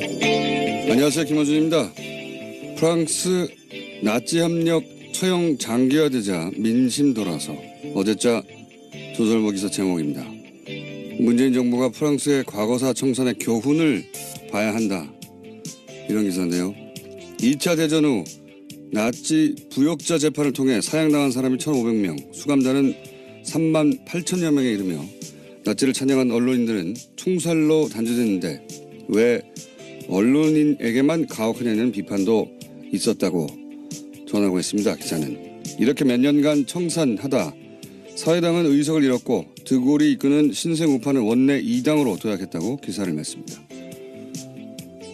안녕하세요, 김어준입니다. 프랑스 나치 협력 처형 장기화되자 민심 돌아서 어제자 조선일보 기사 제목입니다. 문재인 정부가 프랑스의 과거사 청산의 교훈을 봐야 한다, 이런 기사인데요. 2차 대전 후 나치 부역자 재판을 통해 사형당한 사람이 1,500명, 수감자는 3만 8천여 명에 이르며 나치를 찬양한 언론인들은 총살로 단죄됐는데 왜 언론인에게만 가혹하냐는 비판도 있었다고 전하고 있습니다. 기사는 이렇게 몇 년간 청산하다 사회당은 의석을 잃었고 드골이 이끄는 신생 우파는 원내 2당으로 도약했다고 기사를 냈습니다.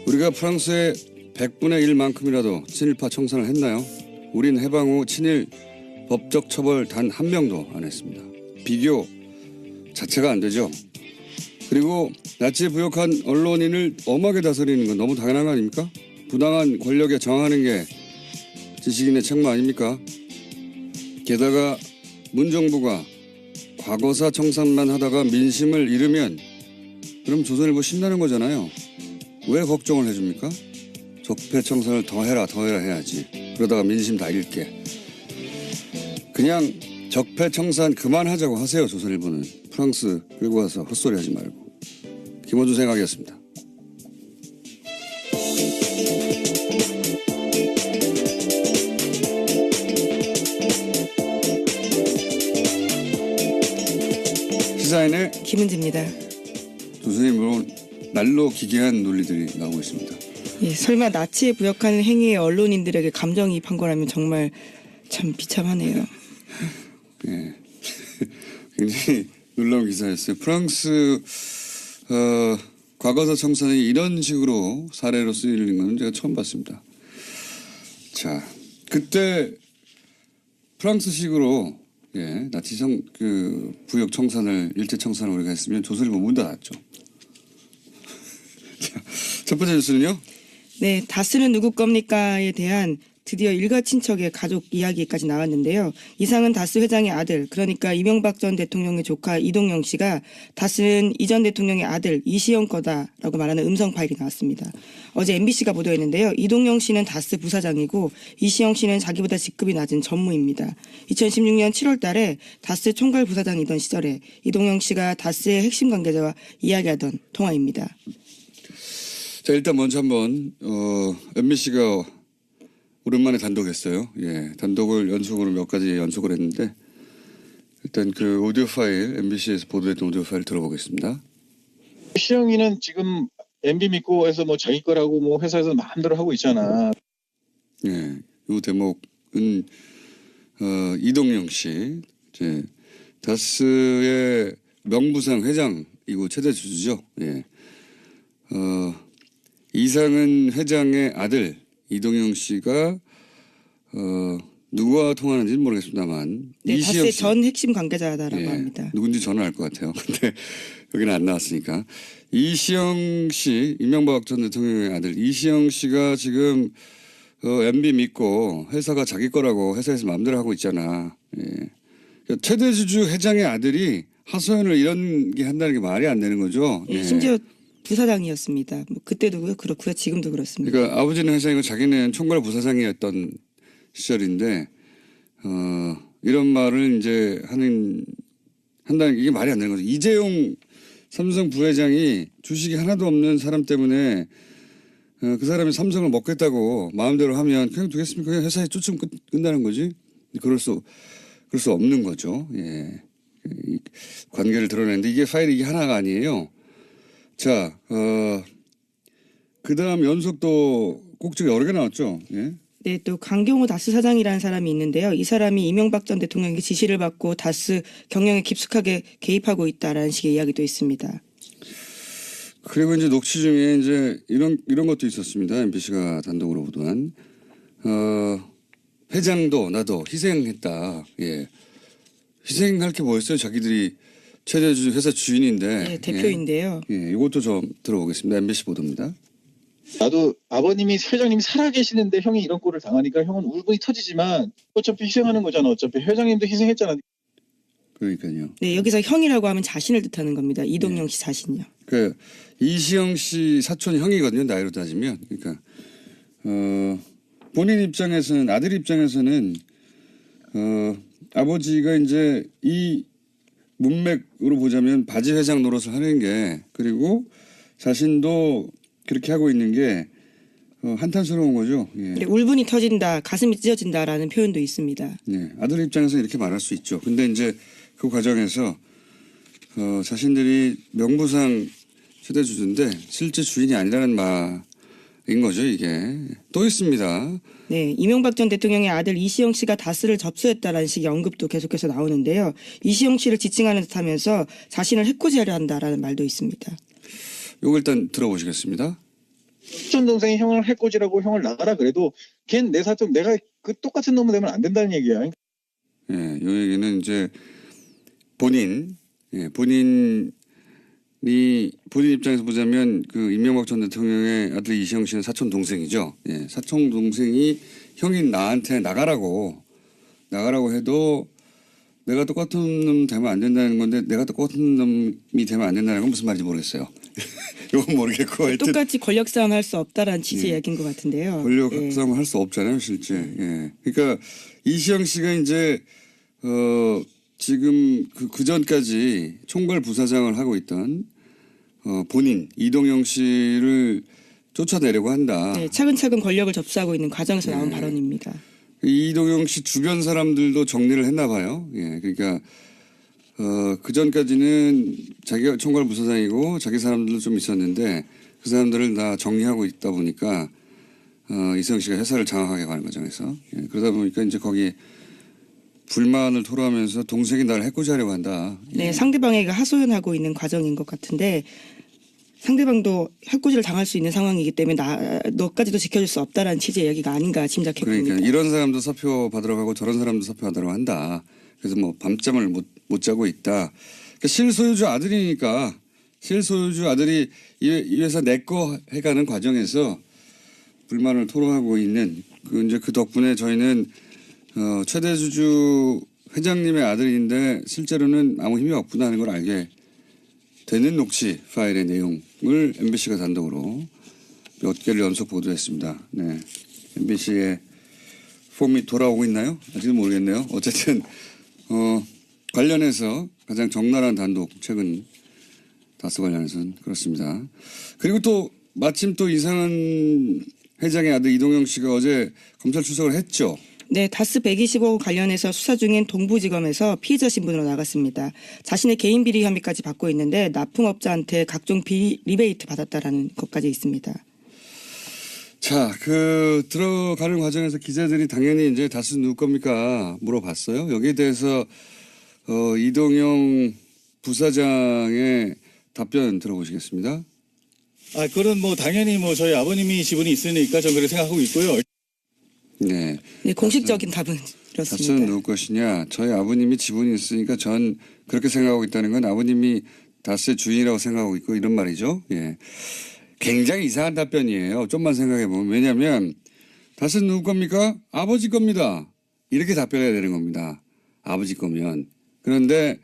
우리가 프랑스의 100분의 1만큼이라도 친일파 청산을 했나요? 우린 해방 후 친일 법적 처벌 단 한 명도 안 했습니다. 비교 자체가 안 되죠. 그리고 나치에 부역한 언론인을 엄하게 다스리는 건 너무 당연한 거 아닙니까? 부당한 권력에 저항하는 게 지식인의 책무 아닙니까? 게다가 문정부가 과거사 청산만 하다가 민심을 잃으면 그럼 조선일보 신나는 거잖아요. 왜 걱정을 해줍니까? 적폐청산을 더 해라 해야지. 그러다가 민심 다 잃게. 그냥 적폐청산 그만하자고 하세요. 조선일보는. 프랑스 끌고 와서 헛소리 하지 말고. 김어준 생각이었습니다. 시사인의 김은지입니다. 조선일보 날로 기괴한 논리들이 나오고 있습니다. 예, 설마 나치에 부역하는 행위에 언론인들에게 감정이입한 거라면 정말 참 비참하네요. 예. 굉장히 놀라운 기사였어요. 프랑스 과거사 청산이 이런 식으로 사례로 쓰이는 건 제가 처음 봤습니다. 자, 그때 프랑스식으로 나치 부역 청산을 일제 청산을 우리가 했으면 조선일보 문 닫았죠. 자, 첫 번째 뉴스는요. 네, 다스는 누구 겁니까에 대한 드디어 일가 친척의 가족 이야기까지 나왔는데요. 이상은 다스 회장의 아들, 그러니까 이명박 전 대통령의 조카 이동영 씨가 다스는 이 전 대통령의 아들 이시영 거다라고 말하는 음성 파일이 나왔습니다. 어제 MBC가 보도했는데요. 이동영 씨는 다스 부사장이고 이시영 씨는 자기보다 직급이 낮은 전무입니다. 2016년 7월 달에 다스 총괄 부사장이던 시절에 이동영 씨가 다스의 핵심 관계자와 이야기하던 통화입니다. 자, 일단 먼저 한번 MBC가 오랜만에 단독했어요. 예, 단독을 연속으로 몇 가지 연속을 했는데 일단 그 오디오 파일, MBC에서 보도했던 오디오 파일 들어보겠습니다. 시영이는 지금 MB 믿고 해서 뭐 자기 거라고 뭐 회사에서 마음대로 하고 있잖아. 예, 이 대목은 이동영 씨, 이제 다스의 명부상 회장이고 최대 주주죠. 예, 이상은 회장의 아들 이동영 씨가 누구와 통화하는지는 모르겠습니다만 네, 다스의 전 핵심 관계자다라고 합니다. 누군지 저는 알 것 같아요. 근데 여기는 안 나왔으니까. 이시영 씨, 이명박 전 대통령의 아들 이시영 씨가 지금 MB 믿고 회사가 자기 거라고 회사에서 마음대로 하고 있잖아. 예. 최대 주주 회장의 아들이 하소연을 이런 게 한다는 게 말이 안 되는 거죠. 예, 심지어 부사장이었습니다. 뭐 그때도 그렇고요. 지금도 그렇습니다. 그러니까 아버지는 회장이고 자기는 총괄 부사장이었던 시절인데 이런 말을 이제 한다는 게 이게 말이 안 되는 거죠. 이재용 삼성 부회장이 주식이 하나도 없는 사람 때문에 그 사람이 삼성을 먹겠다고 마음대로 하면 그냥 두겠습니까? 그냥 회사에 쫓으면 끝나는 거지. 그럴 수 없는 거죠. 예. 관계를 드러내는데 이게 파일이 이게 하나가 아니에요. 자, 그 다음 연속도 꼭지가 여러 개 나왔죠. 예? 네, 또 강경호 다스 사장이라는 사람이 있는데요. 이 사람이 이명박 전 대통령에게 지시를 받고 다스 경영에 깊숙하게 개입하고 있다라는 식의 이야기도 있습니다. 그리고 이제 녹취 중에 이제 이런 것도 있었습니다. MBC가 단독으로 보도한 회장도 나도 희생했다. 예, 희생할 게 뭐였어요? 자기들이 최대 회사 주인인데. 네, 대표인데요. 예, 이것도 좀 들어보겠습니다. MBC 보도입니다. 나도 아버님이 회장님이 살아계시는데 형이 이런 꼴을 당하니까 형은 울분이 터지지만 어차피 희생하는 거잖아. 어차피 회장님도 희생했잖아. 그러니까요. 네, 여기서 형이라고 하면 자신을 뜻하는 겁니다. 이동영 씨 자신요. 그 이시영 씨 사촌 형이거든요. 나이로 따지면. 그러니까 본인 입장에서는 아들 입장에서는 아버지가 이제 이 문맥으로 보자면 바지 회장 노릇을 하는 게 그리고 자신도 그렇게 하고 있는 게 한탄스러운 거죠. 예. 네, 울분이 터진다, 가슴이 찢어진다라는 표현도 있습니다. 예. 아들 입장에서 이렇게 말할 수 있죠. 근데 이제 그 과정에서 자신들이 명부상 최대 주주인데 실제 주인이 아니라는 말인 거죠. 이게 또 있습니다. 네, 이명박 전 대통령의 아들 이시영 씨가 다스를 접수했다라는 식의 언급도 계속해서 나오는데요. 이시영 씨를 지칭하는 듯하면서 자신을 해코지하려 한다라는 말도 있습니다. 이거 일단 들어보시겠습니다. 사촌 동생이 형을 해코지라고 형을 나가라 그래도 걘 내 사촌 내가 그 똑같은 놈이 되면 안 된다는 얘기야. 예, 이 얘기는 이제 본인 입장에서 보자면 그 이명박 전 대통령의 아들 이시영 씨는 사촌 동생이죠. 예, 사촌 동생이 형인 나한테 나가라고 해도 내가 똑같은 놈 되면 안 된다는 건데 내가 똑같은 놈이 되면 안 된다는 건 무슨 말인지 모르겠어요. 이건 모르겠고 하여튼 똑같이 권력 싸움 할 수 없다라는 취지의 이야기인 것 같은데요. 권력 예. 싸움을 할 수 없잖아요, 실제. 예. 그러니까 이시영 씨가 이제 지금 그 전까지 총괄 부사장을 하고 있던 본인 이동영 씨를 쫓아내려고 한다. 네, 차근차근 권력을 접수하고 있는 과정에서 나온 발언입니다. 이동영 씨 주변 사람들도 정리를 했나 봐요. 예. 그러니까 그 전까지는 자기가 총괄 부사장이고 자기 사람들도 좀 있었는데 그 사람들을 다 정리하고 있다 보니까 이시영 씨가 회사를 장악하게 가는 과정에서 예. 그러다 보니까 이제 거기 불만을 토로하면서 동생이 나를 해코지하려고 한다. 네, 상대방에게 하소연하고 있는 과정인 것 같은데 상대방도 해코지를 당할 수 있는 상황이기 때문에 너까지도 지켜줄 수 없다라는 취지의 이야기가 아닌가 짐작해 봅니다. 그러니까 이런 사람도 사표 받으러 가고 저런 사람도 사표 받으러 한다. 그래서 뭐 밤잠을 못 자고 있다. 그러니까 실소유주 아들이니까 실소유주 아들이 이 회사 내 거 해가는 과정에서 불만을 토로하고 있는 이제 그 덕분에 저희는 최대 주주 회장님의 아들인데 실제로는 아무 힘이 없구나 하는 걸 알게 되는 녹취 파일의 내용을 MBC가 단독으로 몇 개를 연속 보도했습니다. 네, MBC의 폼이 돌아오고 있나요? 아직은 모르겠네요. 어쨌든 관련해서 가장 적나라한 단독 최근 다스 관련해서는 그렇습니다. 그리고 또 마침 또 이상한 회장의 아들 이동영 씨가 어제 검찰 출석을 했죠. 네, 다스 125 관련해서 수사 중인 동부지검에서 피의자 신분으로 나갔습니다. 자신의 개인 비리 혐의까지 받고 있는데 납품업자한테 각종 비리 리베이트 받았다라는 것까지 있습니다. 자, 들어가는 과정에서 기자들이 당연히 이제 다스 누구 겁니까 물어봤어요. 여기에 대해서 이동영 부사장의 답변 들어보시겠습니다. 그건 뭐 당연히 뭐 저희 아버님이 지분이 있으니까 저는 그렇게 생각하고 있고요. 네. 네, 공식적인 답은 다스는 이렇습니다. 누구 것이냐. 저희 아버님이 지분이 있으니까 전 그렇게 생각하고 있다는 건 아버님이 다스의 주인이라고 생각하고 있고 이런 말이죠. 예. 굉장히 이상한 답변이에요. 좀만 생각해 보면. 왜냐하면 다스는 누구 겁니까? 아버지 겁니다. 이렇게 답변해야 되는 겁니다. 아버지 거면. 그런데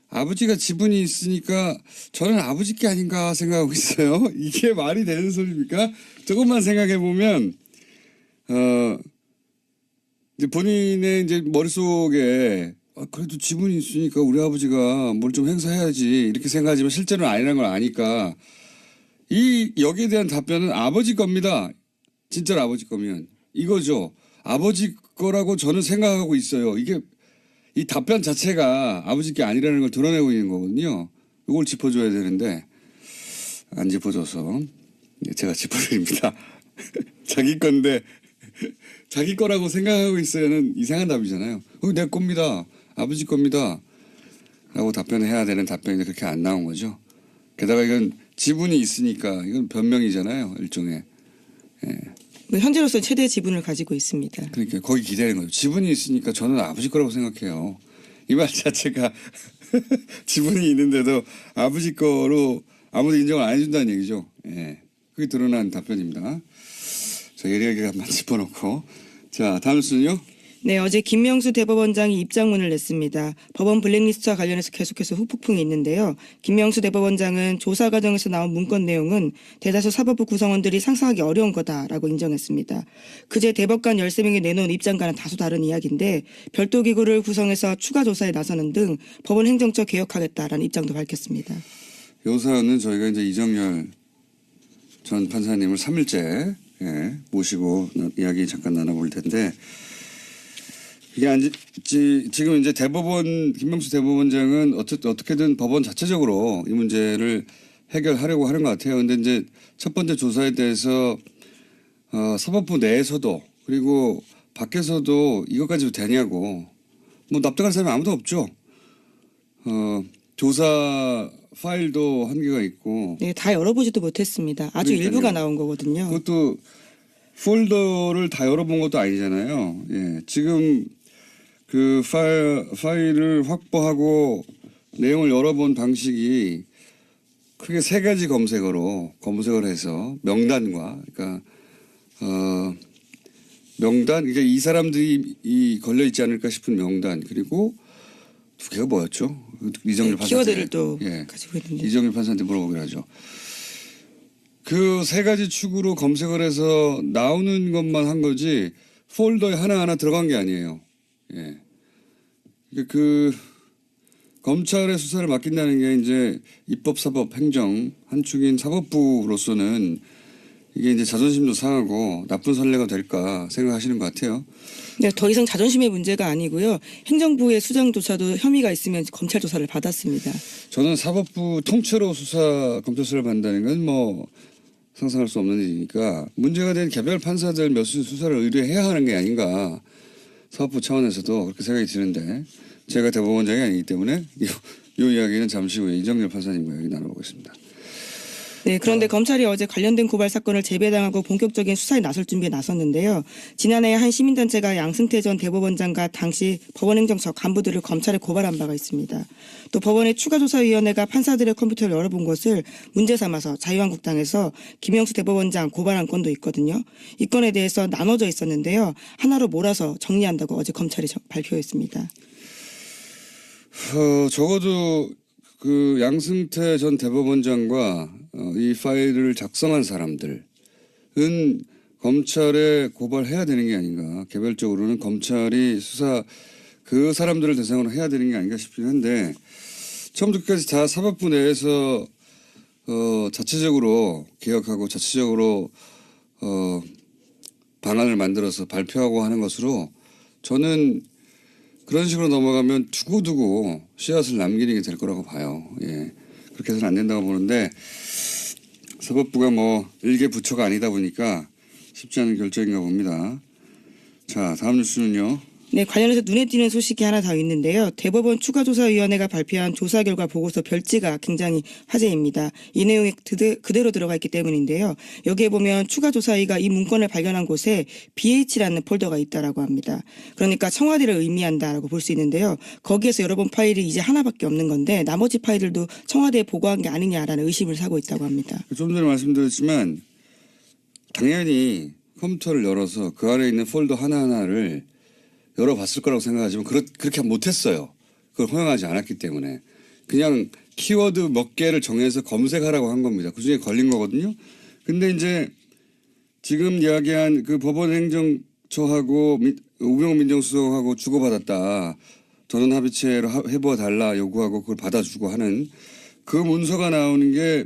아버지가 지분이 있으니까 저는 아버지 게 아닌가 생각하고 있어요. 이게 말이 되는 소리입니까? 조금만 생각해 보면 이제 본인의 이제 머릿속에 그래도 지분이 있으니까 우리 아버지가 뭘 좀 행사해야지 이렇게 생각하지만 실제로는 아니라는 걸 아니까 여기에 대한 답변은 아버지 겁니다. 진짜로 아버지 거면 이거죠. 아버지 거라고 저는 생각하고 있어요. 이게 이 답변 자체가 아버지 게 아니라는 걸 드러내고 있는 거거든요. 이걸 짚어줘야 되는데 안 짚어줘서 제가 짚어드립니다. 자기 건데 자기 거라고 생각하고 있어야는 이상한 답이잖아요. 내 겁니다. 아버지 겁니다. 라고 답변을 해야 되는 답변이 그렇게 안 나온 거죠. 게다가 이건 지분이 있으니까 이건 변명이잖아요. 일종의. 예. 현재로서 최대 지분을 가지고 있습니다. 그러니까 거기 기대는 거예요. 지분이 있으니까 저는 아버지 거라고 생각해요. 이 말 자체가 지분이 있는데도 아버지 거로 아무도 인정을 안 해준다는 얘기죠. 예. 그게 드러난 답변입니다. 자, 예리하게 한번 짚어놓고. 자, 다음 순요. 네, 어제 김명수 대법원장이 입장문을 냈습니다. 법원 블랙리스트와 관련해서 계속해서 후폭풍이 있는데요. 김명수 대법원장은 조사 과정에서 나온 문건 내용은 대다수 사법부 구성원들이 상상하기 어려운 거다라고 인정했습니다. 그제 대법관 13명이 내놓은 입장과는 다소 다른 이야기인데 별도 기구를 구성해서 추가 조사에 나서는 등 법원 행정처 개혁하겠다라는 입장도 밝혔습니다. 요 사안은 저희가 이제 이정열 전 판사님을 3일째 모시고 이야기 잠깐 나눠볼 텐데 이게 지금 이제 김명수 대법원장은 어떻게든 법원 자체적으로 이 문제를 해결하려고 하는 것 같아요. 근데 이제 첫 번째 조사에 대해서 사법부 내에서도 그리고 밖에서도 이것까지 되냐고 뭐 납득할 사람이 아무도 없죠. 조사 파일도 한계가 있고. 네, 다 열어보지도 못했습니다. 아주 그러니까요. 일부가 나온 거거든요. 그것도 폴더를 다 열어본 것도 아니잖아요. 예, 지금 그 파일을 확보하고 내용을 열어본 방식이 크게 3가지 검색을 해서 명단과 그러니까 명단 이게 이 사람들이 걸려 있지 않을까 싶은 명단 그리고 2개가 뭐였죠? 이정일 판사한테 키워드를 또 가지고 있는데. 이정일 판사한테 물어보기로 하죠. 그 3가지 축으로 검색을 해서 나오는 것만 한 거지 폴더에 하나하나 들어간 게 아니에요. 예. 그 검찰의 수사를 맡긴다는 게 이제 입법, 사법, 행정 한 축인 사법부로서는 이게 이제 자존심도 상하고 나쁜 선례가 될까 생각하시는 것 같아요. 네, 더 이상 자존심의 문제가 아니고요. 행정부의 수장조차도 혐의가 있으면 검찰 조사를 받았습니다. 저는 사법부 통째로 검찰 수사를 받는다는 건 뭐 상상할 수 없는 일이니까 문제가 된 개별 판사들 몇 수사를 의뢰해야 하는 게 아닌가 사법부 차원에서도 그렇게 생각이 드는데 제가 대법원장이 아니기 때문에 이 이야기는 잠시 후에 이정열 판사님과 이야기 나눠보겠습니다. 네, 그런데 검찰이 어제 관련된 고발 사건을 재배당하고 본격적인 수사에 나설 준비에 나섰는데요. 지난해 한 시민단체가 양승태 전 대법원장과 당시 법원행정처 간부들을 검찰에 고발한 바가 있습니다. 또 법원의 추가조사위원회가 판사들의 컴퓨터를 열어본 것을 문제 삼아서 자유한국당에서 김영수 대법원장 고발한 건도 있거든요. 이 건에 대해서 나눠져 있었는데요. 하나로 몰아서 정리한다고 어제 검찰이 발표했습니다. 적어도 그 양승태 전 대법원장과 이 파일을 작성한 사람들은 검찰에 고발해야 되는 게 아닌가. 개별적으로는 검찰이 수사 그 사람들을 대상으로 해야 되는 게 아닌가 싶긴 한데 처음부터 끝까지 다 사법부 내에서 자체적으로 개혁하고 자체적으로 방안을 만들어서 발표하고 하는 것으로 저는 그런 식으로 넘어가면 두고두고 씨앗을 남기는 게 될 거라고 봐요. 예. 그렇게 해서는 안 된다고 보는데 사법부가 뭐 일개 부처가 아니다 보니까 쉽지 않은 결정인가 봅니다. 자, 다음 뉴스는요. 네, 관련해서 눈에 띄는 소식이 하나 더 있는데요. 대법원 추가조사위원회가 발표한 조사 결과 보고서 별지가 굉장히 화제입니다. 이 내용이 그대로 들어가 있기 때문인데요. 여기에 보면 추가조사위가 이 문건을 발견한 곳에 BH라는 폴더가 있다라고 합니다. 그러니까 청와대를 의미한다라고 볼 수 있는데요. 거기에서 열어본 파일이 이제 하나밖에 없는 건데 나머지 파일들도 청와대에 보고한 게 아니냐라는 의심을 사고 있다고 합니다. 좀 전에 말씀드렸지만 당연히 컴퓨터를 열어서 그 안에 있는 폴더 하나하나를 열어봤을 거라고 생각하지만 그렇게 못했어요. 그걸 허용하지 않았기 때문에. 그냥 키워드 몇 개를 정해서 검색하라고 한 겁니다. 그중에 걸린 거거든요. 근데 이제 지금 이야기한 그 법원행정처하고 우병우 민정수석하고 주고받았다. 전원 합의체로 해부어 달라 요구하고 그걸 받아주고 하는 그 문서가 나오는 게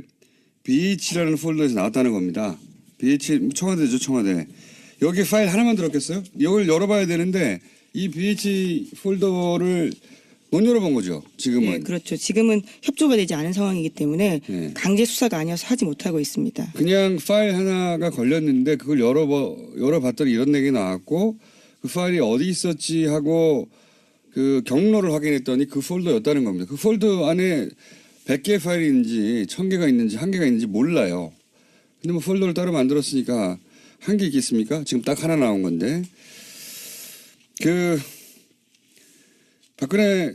BH라는 폴더에서 나왔다는 겁니다. BH 청와대죠, 청와대. 여기 파일 하나만 들었겠어요? 이걸 열어봐야 되는데 이 BH 폴더를 못 열어본 거죠, 지금은. 네, 그렇죠. 지금은 협조가 되지 않은 상황이기 때문에 네. 강제 수사가 아니어서 하지 못하고 있습니다. 그냥 파일 하나가 걸렸는데 그걸 열어봤더니 이런 얘기 나왔고 그 파일이 어디 있었지 하고 그 경로를 확인했더니 그 폴더였다는 겁니다. 그 폴더 안에 100개의 파일이 있는지 1000개가 있는지 1개가 있는지 몰라요. 근데 뭐 폴더를 따로 만들었으니까 1개 있겠습니까? 지금 딱 하나 나온 건데. 박근혜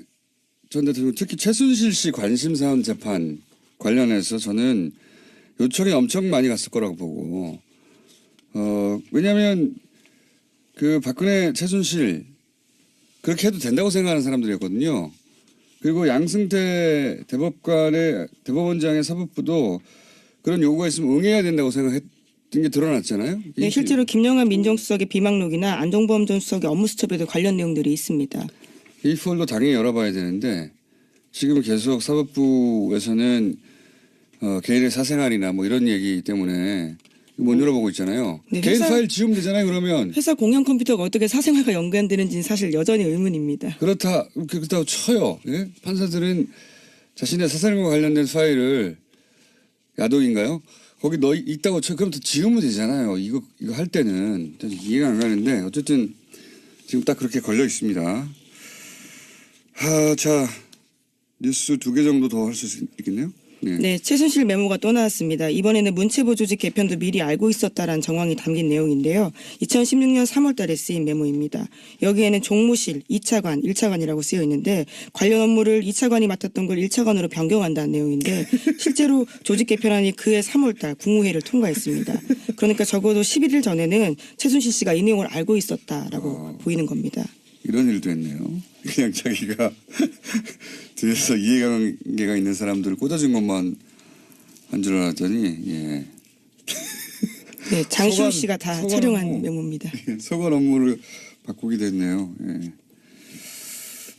전 대통령 특히 최순실 씨 관심사안 재판 관련해서 저는 요청이 엄청 많이 갔을 거라고 보고, 왜냐하면 그 박근혜 최순실 그렇게 해도 된다고 생각하는 사람들이었거든요. 그리고 양승태 대법원장의 사법부도 그런 요구가 있으면 응해야 된다고 생각했던 게 드러났잖아요. 네, 실제로 김영환 민정수석의 비망록이나 안종범 전 수석의 업무 수첩에도 관련 내용들이 있습니다. 이 폴도 당연히 열어봐야 되는데 지금 계속 사법부에서는 개인의 사생활이나 뭐 이런 얘기 때문에 못 열어보고 있잖아요. 네, 개인 회사- 파일 지우면 되잖아요. 그러면 회사 공용 컴퓨터가 어떻게 사생활과 연관되는지는 사실 여전히 의문입니다. 그렇다고 쳐요. 예? 판사들은 자신의 사생활과 관련된 파일을 야독인가요? 거기 너 있다고 쳐. 그럼 또 지우면 되잖아요. 이거 할 때는 이해가 안 가는데 어쨌든 지금 딱 그렇게 걸려 있습니다. 자 뉴스 2개 정도 더 할 수 있겠네요. 네. 네, 최순실 메모가 또 나왔습니다. 이번에는 문체부 조직 개편도 미리 알고 있었다라는 정황이 담긴 내용인데요. 2016년 3월 달에 쓰인 메모입니다. 여기에는 종무실, 2차관, 1차관이라고 쓰여 있는데 관련 업무를 2차관이 맡았던 걸 1차관으로 변경한다는 내용인데 실제로 조직 개편안이 그해 3월 달 국무회의를 통과했습니다. 그러니까 적어도 11일 전에는 최순실 씨가 이 내용을 알고 있었다라고 보이는 겁니다. 이런 일도 했네요. 그냥 자기가 뒤에서 이해관계가 있는 사람들을 꽂아준 것만 한 줄 알았더니 예. 네, 장시호 소관- 씨가 다 소관 촬영한 업무. 메모입니다. 소관 업무를 바꾸게 됐네요. 예.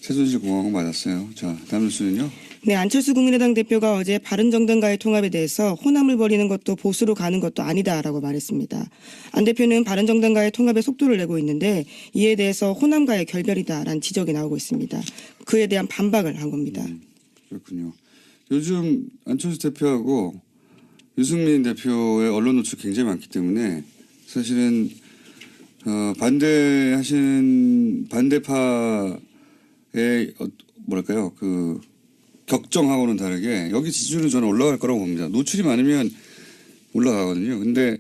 최순실 공항은 맞았어요. 자, 다음 뉴스는요. 네, 안철수 국민의당 대표가 어제 바른정당과의 통합에 대해서 호남을 벌이는 것도 보수로 가는 것도 아니다라고 말했습니다. 안 대표는 바른정당과의 통합에 속도를 내고 있는데 이에 대해서 호남과의 결별이다라는 지적이 나오고 있습니다. 그에 대한 반박을 한 겁니다. 그렇군요. 요즘 안철수 대표하고 유승민 대표의 언론 노출 굉장히 많기 때문에 사실은 반대하시는 반대파의 뭐랄까요 그 격정하고는 다르게 여기 지지율은 저는 올라갈 거라고 봅니다. 노출이 많으면 올라가거든요. 근데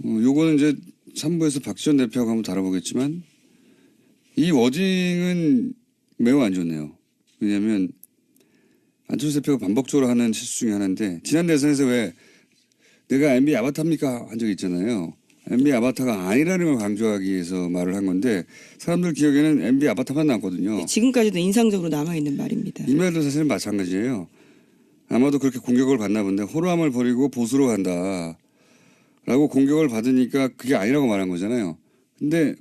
요거는 이제 3부에서 박지원 대표하고 한번 다뤄보겠지만 이 워딩은 매우 안 좋네요. 왜냐하면 안철수 대표가 반복적으로 하는 실수 중에 하나인데 지난 대선에서 왜 내가 MB 아바타입니까 한 적이 있잖아요. MB 아바타가 아니라는 걸 강조하기 위해서 말을 한 건데 사람들 기억에는 MB 아바타만 남거든요. 지금까지도 인상적으로 남아있는 말입니다. 이 말도 사실은 마찬가지예요. 아마도 그렇게 공격을 받나 본데 호남을 버리고 보수로 간다 라고 공격을 받으니까 그게 아니라고 말한 거잖아요. 근데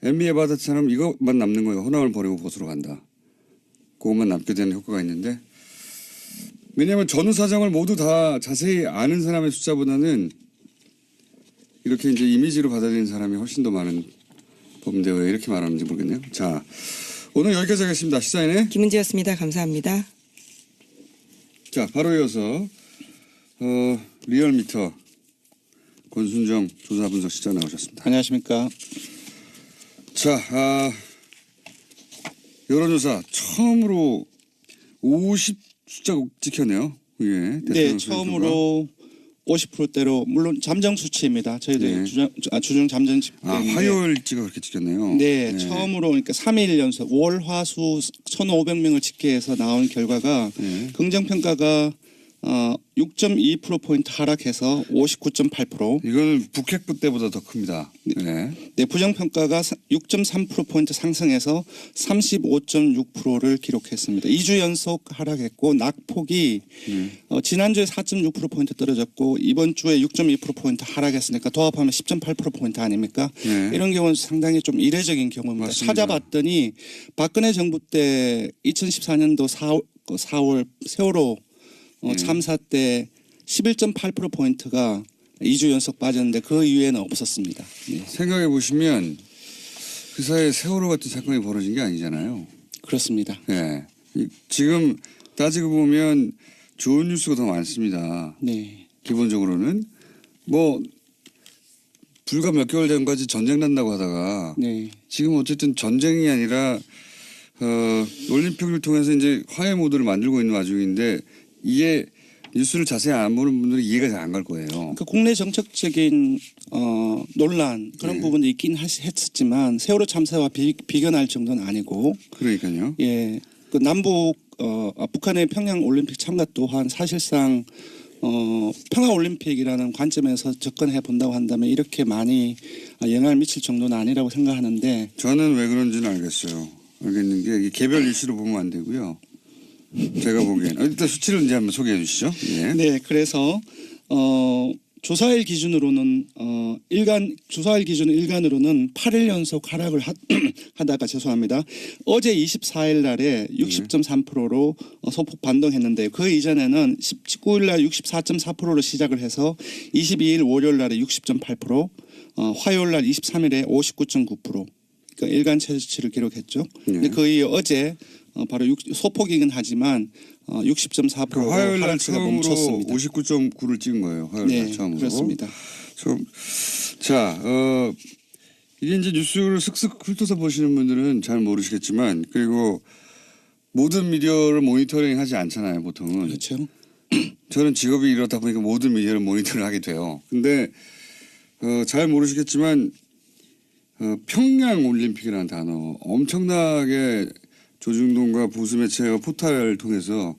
MB 아바타처럼 이것만 남는 거예요. 호남을 버리고 보수로 간다. 그것만 남게 되는 효과가 있는데 왜냐하면 전후 사정을 모두 다 자세히 아는 사람의 숫자보다는 이렇게 이제 이미지로 받아들이는 사람이 훨씬 더 많은 법인데 왜 이렇게 말하는지 모르겠네요. 자, 오늘 여기까지 하겠습니다. 시사인의 김은지였습니다. 감사합니다. 자, 바로 이어서 리얼미터 권순정 조사 분석 실장 나오셨습니다. 안녕하십니까. 자, 여론조사 처음으로 50 숫자 찍혔네요. 예, 네, 대통령 처음으로 50%대로 물론 잠정 수치입니다. 저희들 네. 주중 잠정 집계인데 화요일치가 그렇게 찍혔네요. 네, 처음으로 그러니까 3일 연속 월, 화, 수 1,500명을 집계해서 나온 결과가 네. 긍정평가가 6.2%포인트 하락해서 59.8%. 이거는 북핵부 때보다 더 큽니다. 네. 네, 부정평가가 6.3%포인트 상승해서 35.6%를 기록했습니다. 2주 연속 하락했고 낙폭이 지난주에 4.6%포인트 떨어졌고 이번 주에 6.2%포인트 하락했으니까 도합하면 10.8%포인트 아닙니까? 네. 이런 경우는 상당히 좀 이례적인 경우입니다. 맞습니다. 찾아봤더니 박근혜 정부 때 2014년도 4월 세월호 참사 때 11.8%포인트가 2주 연속 빠졌는데 그 이후에는 없었습니다. 네. 생각해 보시면 그 사이에 세월호 같은 사건이 벌어진 게 아니잖아요. 그렇습니다. 네. 지금 따지고 보면 좋은 뉴스가 더 많습니다. 네. 기본적으로는 뭐 불과 몇 개월 전까지 전쟁 난다고 하다가 네. 지금 어쨌든 전쟁이 아니라 올림픽을 통해서 이제 화해 모드를 만들고 있는 와중인데 이게 뉴스를 자세히 안 보는 분들이 이해가 잘 안 갈 거예요. 그 국내 정책적인 논란 그런 부분도 있긴 했었지만 세월호 참사와 비견할 정도는 아니고 그러니까요. 예, 그 남북 북한의 평양 올림픽 참가 또한 사실상 평화올림픽이라는 관점에서 접근해 본다고 한다면 이렇게 많이 영향을 미칠 정도는 아니라고 생각하는데 저는 왜 그런지는 알겠어요. 알겠는 게 이게 개별 이슈로 보면 안 되고요. 제가 보기엔 일단 수치를 이제 한번 소개해 주시죠. 예. 네, 그래서 조사일 기준으로는 조사일 기준 일간으로는 8일 연속 하락을 하다가 죄송합니다. 어제 24일 날에 60.3%로 소폭 반등했는데 그 이전에는 19일 날 64.4%로 시작을 해서 22일 월요일 날에 60.8%, 화요일 날 23일에 59.9%. 그러니까 일간 최저치를 기록했죠. 근데 거의 어제 바로 소폭이긴 하지만 60.4%로 화요일 날 하락세가 처음으로 멈췄습니다. 59.9를 찍은 거예요. 화요일 날 네, 처음으로. 그렇습니다. 자, 이게 이제 뉴스를 슥슥 훑어서 보시는 분들은 잘 모르시겠지만 그리고 모든 미디어를 모니터링 하지 않잖아요, 보통은. 그렇죠. 저는 직업이 이렇다 보니까 모든 미디어를 모니터를 하게 돼요. 근데 잘 모르시겠지만 평양 올림픽이라는 단어 엄청나게 조중동과 보수 매체와 포탈을 통해서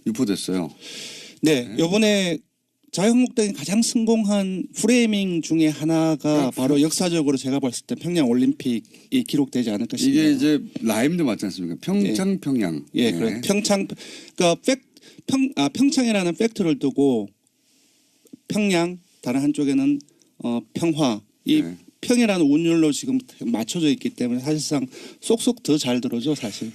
유포됐어요. 네, 이번에 자유한국당이 가장 성공한 프레이밍 중에 하나가 바로 역사적으로 제가 봤을 때 평양 올림픽이 기록되지 않을까 싶네요. 이게 이제 라임도 맞지 않습니까? 평창 평양. 예, 네. 그래 평창 그러니까 평창이라는 팩트를 두고 평양 다른 한쪽에는 평화 이 네. 평이라는 운율로 지금 맞춰져 있기 때문에 사실상 쏙쏙 더 잘 들어오죠, 사실.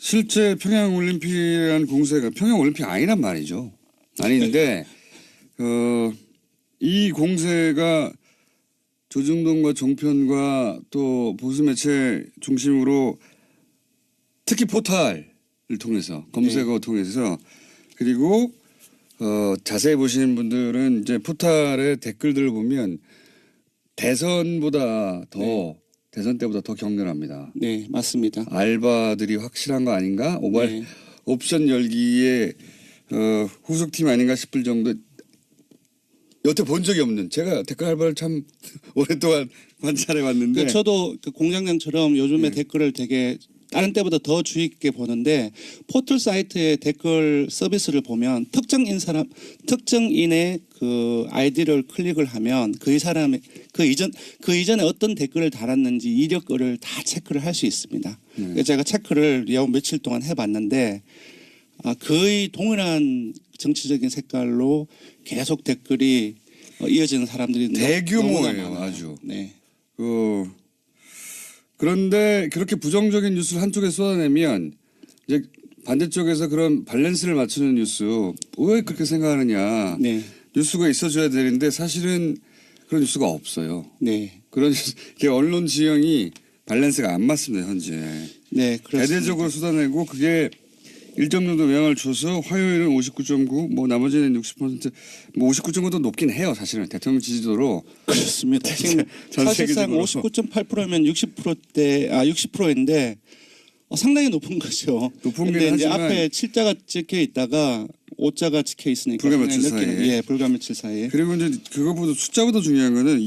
실제 평양 올림픽이라는 공세가 평양 올림픽 아니란 말이죠. 아닌데 이 공세가 조중동과 종편과 또 보수 매체 중심으로 특히 포탈을 통해서 검색어 통해서 그리고 자세히 보시는 분들은 이제 포탈의 댓글들을 보면 대선보다 더 대선 때보다 더 격렬합니다. 네, 맞습니다. 알바들이 확실한 거 아닌가? 네. 옵션 열기에 후속팀 아닌가 싶을 정도. 여태 본 적이 없는. 제가 댓글 알바를 참 오랫동안 관찰해 왔는데. 저도 그 공장장처럼 요즘에 댓글을 되게 다른 때보다 더 주의 깊게 보는데 포털 사이트의 댓글 서비스를 보면 특정인의 그 아이디를 클릭을 하면 그 사람의 그 이전에 어떤 댓글을 달았는지 이력을 다 체크를 할 수 있습니다. 그래서 제가 체크를 며칠 동안 해봤는데 거의 동일한 정치적인 색깔로 계속 댓글이 이어지는 사람들이 대규모예요, 아주. 네. 그런데 그렇게 부정적인 뉴스를 한쪽에 쏟아내면 이제 반대쪽에서 그런 밸런스를 맞추는 뉴스 왜 그렇게 생각하느냐. 네. 뉴스가 있어줘야 되는데 사실은 그런 뉴스가 없어요. 네. 그런 언론 지형이 밸런스가 안 맞습니다, 현재. 네, 그렇습니다. 대대적으로 쏟아내고 그게 일정 정도 영향을 줘서 화요일은 59.9, 뭐 나머지는 60%, 뭐 59.9도 높긴 해요, 사실은 대통령 지지도로. 그렇습니다. 지금 전 사실상 세계적으로. 59.8%면 60%인데 상당히 높은 거죠. 높은 근데 긴 이제 하지만 앞에 7자가 찍혀 있다가 5자가 찍혀 있으니까 불과 며칠 상당히 사이에. 예, 불과 며칠 사이에. 그리고 이제 그것보다 숫자보다 중요한 거는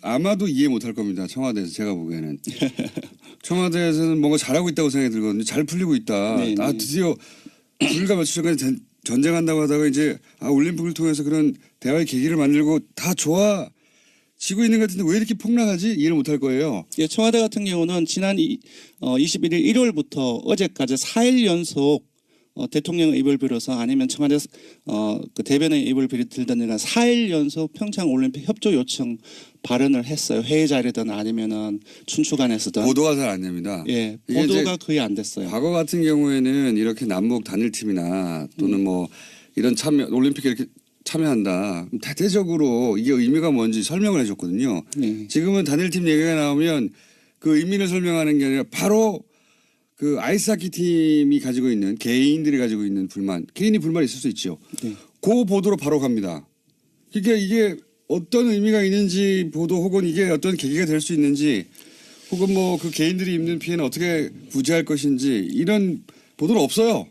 아마도 이해 못할 겁니다. 청와대에서 제가 보기에는. 청와대에서는 뭔가 잘하고 있다고 생각이 들거든요. 잘 풀리고 있다. 네, 네. 드디어 불과 며칠 전까지 전쟁한다고 하다가 이제 올림픽을 통해서 그런 대화의 계기를 만들고 다 좋아지고 있는 것 같은데 왜 이렇게 폭락하지? 이해를 못할 거예요. 예, 청와대 같은 경우는 지난 21일 일요일부터 어제까지 4일 연속 대통령의 입을 빌어서 아니면 청와대 그 대변의 입을 빌든지나 4일 연속 평창 올림픽 협조 요청 발언을 했어요. 회의 자리든 아니면은 춘추관에서든. 보도가 잘 안 됩니다. 예, 이게 보도가 거의 안 됐어요. 과거 같은 경우에는 이렇게 남북 단일팀이나 또는 뭐 이런 올림픽에 이렇게 참여한다. 대대적으로 이게 의미가 뭔지 설명을 해줬거든요. 네. 지금은 단일팀 얘기가 나오면 그 의미를 설명하는 게 아니라 바로 그 아이스하키 팀이 가지고 있는 개인들이 가지고 있는 불만, 개인이 불만이 있을 수 있죠. 네. 그 보도로 바로 갑니다. 그러니까 이게 어떤 의미가 있는지 보도 혹은 이게 어떤 계기가 될 수 있는지 혹은 뭐 그 개인들이 입는 피해는 어떻게 구제할 것인지 이런 보도는 없어요.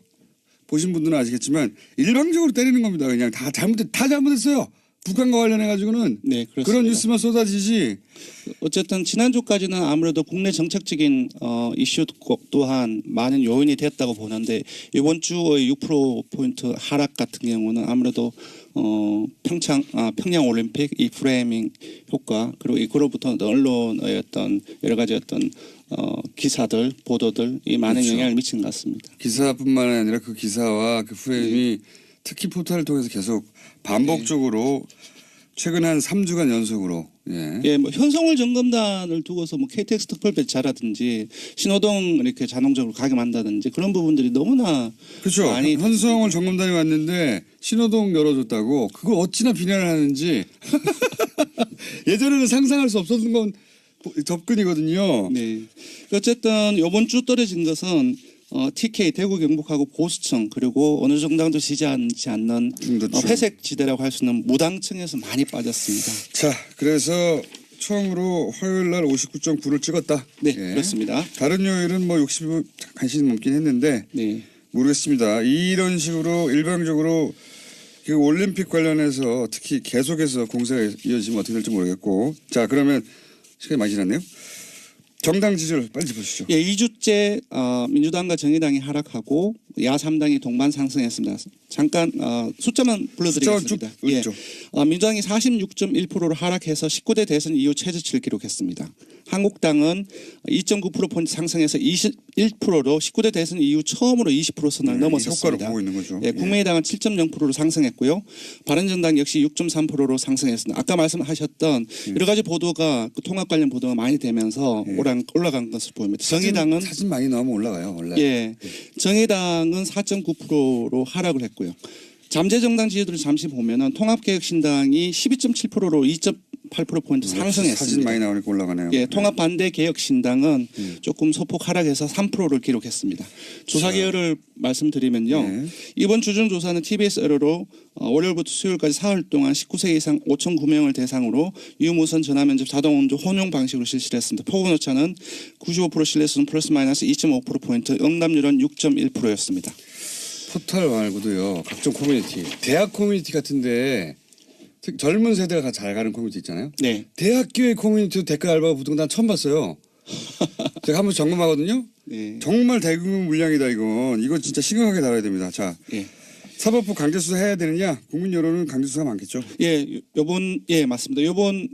보신 분들은 아시겠지만 일방적으로 때리는 겁니다. 그냥 다 잘못했어요. 북한과 관련해 가지고는 네, 그렇습니다. 그런 뉴스만 쏟아지지. 어쨌든 지난주까지는 아무래도 국내 정책적인 이슈 또한 많은 요인이 됐다고 보는데 이번 주의 6%포인트 하락 같은 경우는 아무래도 평양 올림픽 이 프레이밍 효과 그리고 이거로부터 언론의 어떤 여러 가지 어떤 기사들 보도들 이 많은 그렇죠. 영향을 미친 것 같습니다. 기사뿐만 아니라 그 기사와 그 프레임이 특히 포털을 통해서 계속 반복적으로 최근 한 3주간 연속으로 예, 뭐 현송월 점검단을 두고서 뭐 KTX 특별 배차라든지 신호등 이렇게 자동적으로 가게 만다든지 그런 부분들이 너무나 그렇죠. 많이 현수영을 점검단이 왔는데 신호등 열어줬다고 그걸 어찌나 비난을 하는지 예전에는 상상할 수 없었던 건 접근이거든요. 네. 어쨌든 이번 주 떨어진 것은 TK 대구 경북하고 보수층 그리고 어느 정당도 지지하지 않는 중도층. 회색 지대라고 할 수 있는 무당층에서 많이 빠졌습니다. 자, 그래서 처음으로 화요일 날 59.9를 찍었다. 네, 예. 그렇습니다. 다른 요일은 뭐 60을 간신히 넘긴 했는데 네. 모르겠습니다. 이런 식으로 일방적으로 그 올림픽 관련해서 특히 계속해서 공세가 이어지면 어떻게 될지 모르겠고. 자, 그러면 시간이 많이 지났네요. 정당 지지율 빨리 짚어주시죠. 예, 2주째 민주당과 정의당이 하락하고 야3당이 동반 상승했습니다. 잠깐 숫자만 불러드리겠습니다. 숫자만 쭉 읽죠. 민주당이 46.1%로 하락해서 19대 대선 이후 최저치를 기록했습니다. 한국당은 2.9%포인트 상승해서 21%로 19대 대선 이후 처음으로 20% 선을 넘어섰습니다. 효과를 보고 있는 거죠. 예, 국민의당은 7.0%로 상승했고요. 바른정당 역시 6.3%로 상승했습니다. 아까 말씀하셨던 여러 가지 보도가 그 통합 관련 보도가 많이 되면서 올라간 것을 보입니다. 정의당은 사진 많이 나오면 올라가요 원래. 예, 정의당은 4.9%로 하락을 했고요. 잠재정당 지지율을 잠시 보면은 통합개혁신당이 12.7%로 2.8%포인트 상승했습니다. 사진 많이 나오니까 올라가네요. 예, 통합반대개혁신당은 조금 소폭 하락해서 3%를 기록했습니다. 조사 개요를 말씀드리면요. 네. 이번 주중조사는 TBS 에러로 월요일부터 수요일까지 사흘 동안 19세 이상 5,009명을 대상으로 유무선 전화면접 자동운전 혼용 방식으로 실시를 했습니다. 포근오차는 95% 신뢰수는 플러스 마이너스 2.5%포인트, 응답률은 6.1%였습니다. 포털 말고도요. 각종 커뮤니티. 대학 커뮤니티 같은데 젊은 세대가 잘 가는 커뮤니티 있잖아요. 네. 대학교의 커뮤니티도 댓글 알바가 붙은 건 난 처음 봤어요. 제가 한번 점검하거든요. 네. 정말 대규모 물량이다 이건. 이거 진짜 심각하게 다뤄야 됩니다. 자, 예. 사법부 강제수사 해야 되느냐? 국민 여론은 강제수사가 많겠죠. 예, 예, 맞습니다. 요번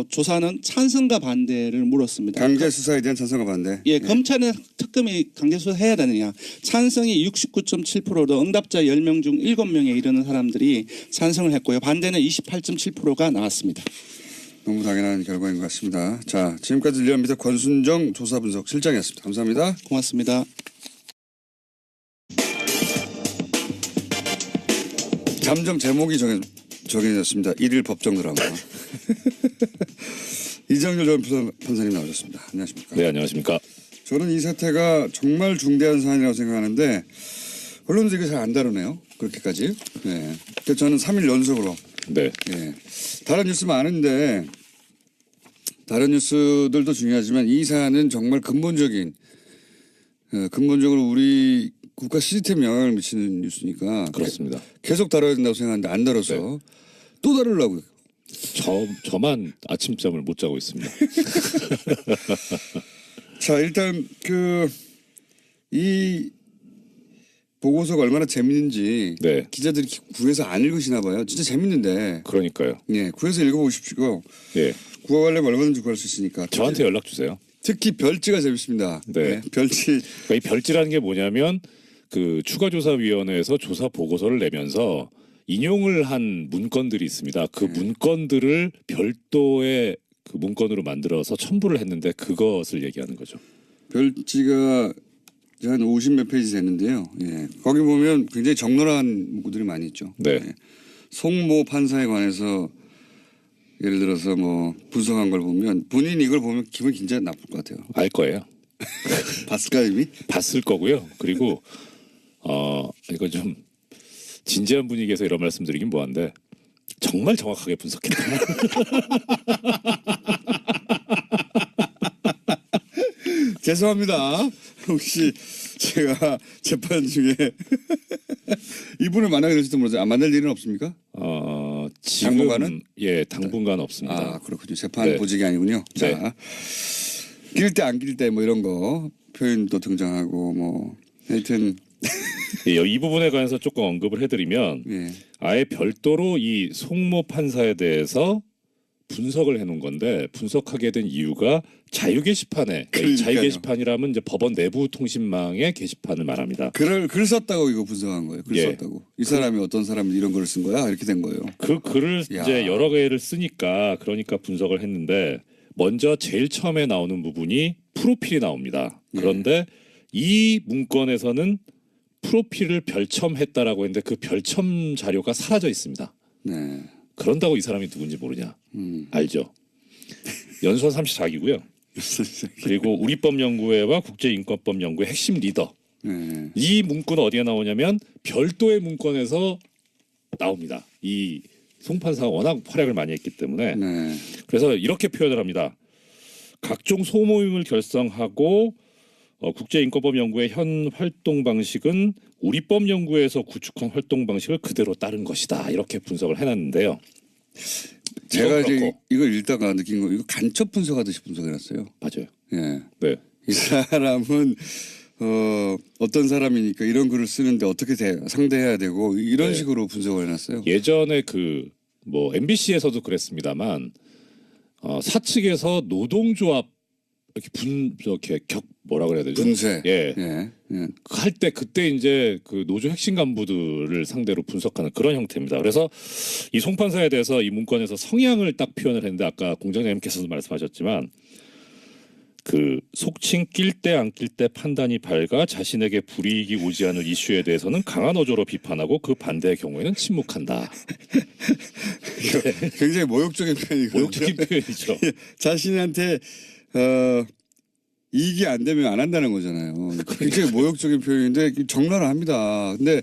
조사는 찬성과 반대를 물었습니다. 강제수사에 대한 찬성과 반대. 예, 검찰은 특검이 강제수사 해야 되느냐. 찬성이 69.7%로 응답자 10명 중 7명에 이르는 사람들이 찬성을 했고요. 반대는 28.7%가 나왔습니다. 너무 당연한 결과인 것 같습니다. 자, 지금까지 리얼미터 권순정 조사분석 실장이었습니다. 감사합니다. 고맙습니다. 잠정 제목이 정해졌습니다. 1일 법정 드라마. 이정열 전 판사님 나오셨습니다. 안녕하십니까? 네, 안녕하십니까. 저는 이 사태가 정말 중대한 사안이라고 생각하는데 언론들이 잘 안 다루네요. 그렇게까지. 네. 그래서 저는 3일 연속으로. 네, 예. 다른 뉴스 많은데 다른 뉴스들도 중요하지만 이 사안은 정말 근본적으로 우리 국가 시스템에 영향을 미치는 뉴스니까 그렇습니다. 계속 다뤄야 된다고 생각하는데 안 다뤄서 또 다루려고요. 저만 아침잠을 못 자고 있습니다. 자, 일단 이 보고서가 얼마나 재밌는지 네. 기자들이 구해서 안 읽으시나 봐요. 진짜 재밌는데. 그러니까요. 예, 구해서 읽어보십시오. 예, 구하려면 얼마든지 구할 수 있으니까. 저한테 연락 주세요. 특히 별지가 재밌습니다. 네. 별지. 그러니까 이 별지라는 게 뭐냐면 그 추가조사위원회에서 조사 보고서를 내면서 인용을 한 문건들이 있습니다. 그 문건들을 별도의 그 문건으로 만들어서 첨부를 했는데 그것을 얘기하는 거죠. 별지가 한 50몇 페이지 됐는데요. 예. 거기 보면 굉장히 적나라한 문구들이 많이 있죠. 네. 예. 송모 판사에 관해서 예를 들어서 뭐 분석한 걸 보면 본인 이걸 보면 기분 굉장히 나쁠 것 같아요. 알 거예요. 봤을까 이미? 봤을 거고요. 그리고 이거 좀 진지한 분위기에서 이런 말씀드리긴 뭐한데 정말 정확하게 분석했다. 죄송합니다. 혹시 제가 재판 중에 이분을 만나게 될지도 모르죠. 만날 일은 없습니까? 지금 당분간은? 예, 당분간 없습니다. 아 그렇군요. 재판 네. 보직이 아니군요. 네. 자, 낄 때 안 낄 때 뭐 이런 거 표현도 등장하고 뭐 하여튼 예, 이 부분에 관해서 조금 언급을 해드리면 예. 아예 별도로 이 송모 판사에 대해서 분석을 해놓은 건데 분석하게 된 이유가 자유 게시판에 그러니까요. 자유 게시판이라면 이제 법원 내부 통신망의 게시판을 말합니다. 글 썼다고 이거 분석한 거예요. 글 예. 썼다고. 이 사람이 어떤 사람이 이런 글을 쓴 거야? 이렇게 된 거예요. 그 글을 야. 이제 여러 개를 쓰니까 그러니까 분석을 했는데 먼저 제일 처음에 나오는 부분이 프로필이 나옵니다. 그런데 이 문건에서는 프로필을 별첨했다라고 했는데 그 별첨 자료가 사라져 있습니다. 네. 그런다고 이 사람이 누군지 모르냐? 알죠. 연수원 34기고요. 그리고 우리법연구회와 국제인권법연구회 핵심 리더. 네. 이 문구는 어디에 나오냐면 별도의 문건에서 나옵니다. 이 송판사가 워낙 활약을 많이 했기 때문에 네. 그래서 이렇게 표현을 합니다. 각종 소모임을 결성하고 국제인권법연구의 현 활동 방식은 우리법연구에서 구축한 활동 방식을 그대로 따른 것이다. 이렇게 분석을 해놨는데요. 제가 이건 이제 그렇고. 이걸 읽다가 느낀 거 이거 간첩 분석하듯이 분석해놨어요. 맞아요. 예. 네. 이 사람은 어떤 사람이니까 이런 글을 쓰는데 어떻게 상대해야 되고 이런 네. 식으로 분석을 해놨어요. 예전에 그 뭐 MBC에서도 그랬습니다만 사측에서 노동조합 이렇게 뭐라 그래야 되죠? 분쇄. 예. 예. 예. 할 때 그때 이제 그 노조 핵심 간부들을 상대로 분석하는 그런 형태입니다. 그래서 이 송판사에 대해서 이 문건에서 성향을 딱 표현을 했는데 아까 공장장님께서도 말씀하셨지만 그 속칭 낄 때 안 낄 때 판단이 밝아 자신에게 불이익이 오지 않을 이슈에 대해서는 강한 어조로 비판하고 그 반대의 경우에는 침묵한다. 굉장히 모욕적인 표현이거든요. 모욕적인 표현이죠. 자신한테 이익이 안 되면 안 한다는 거잖아요. 굉장히 모욕적인 표현인데 적나라합니다. 근데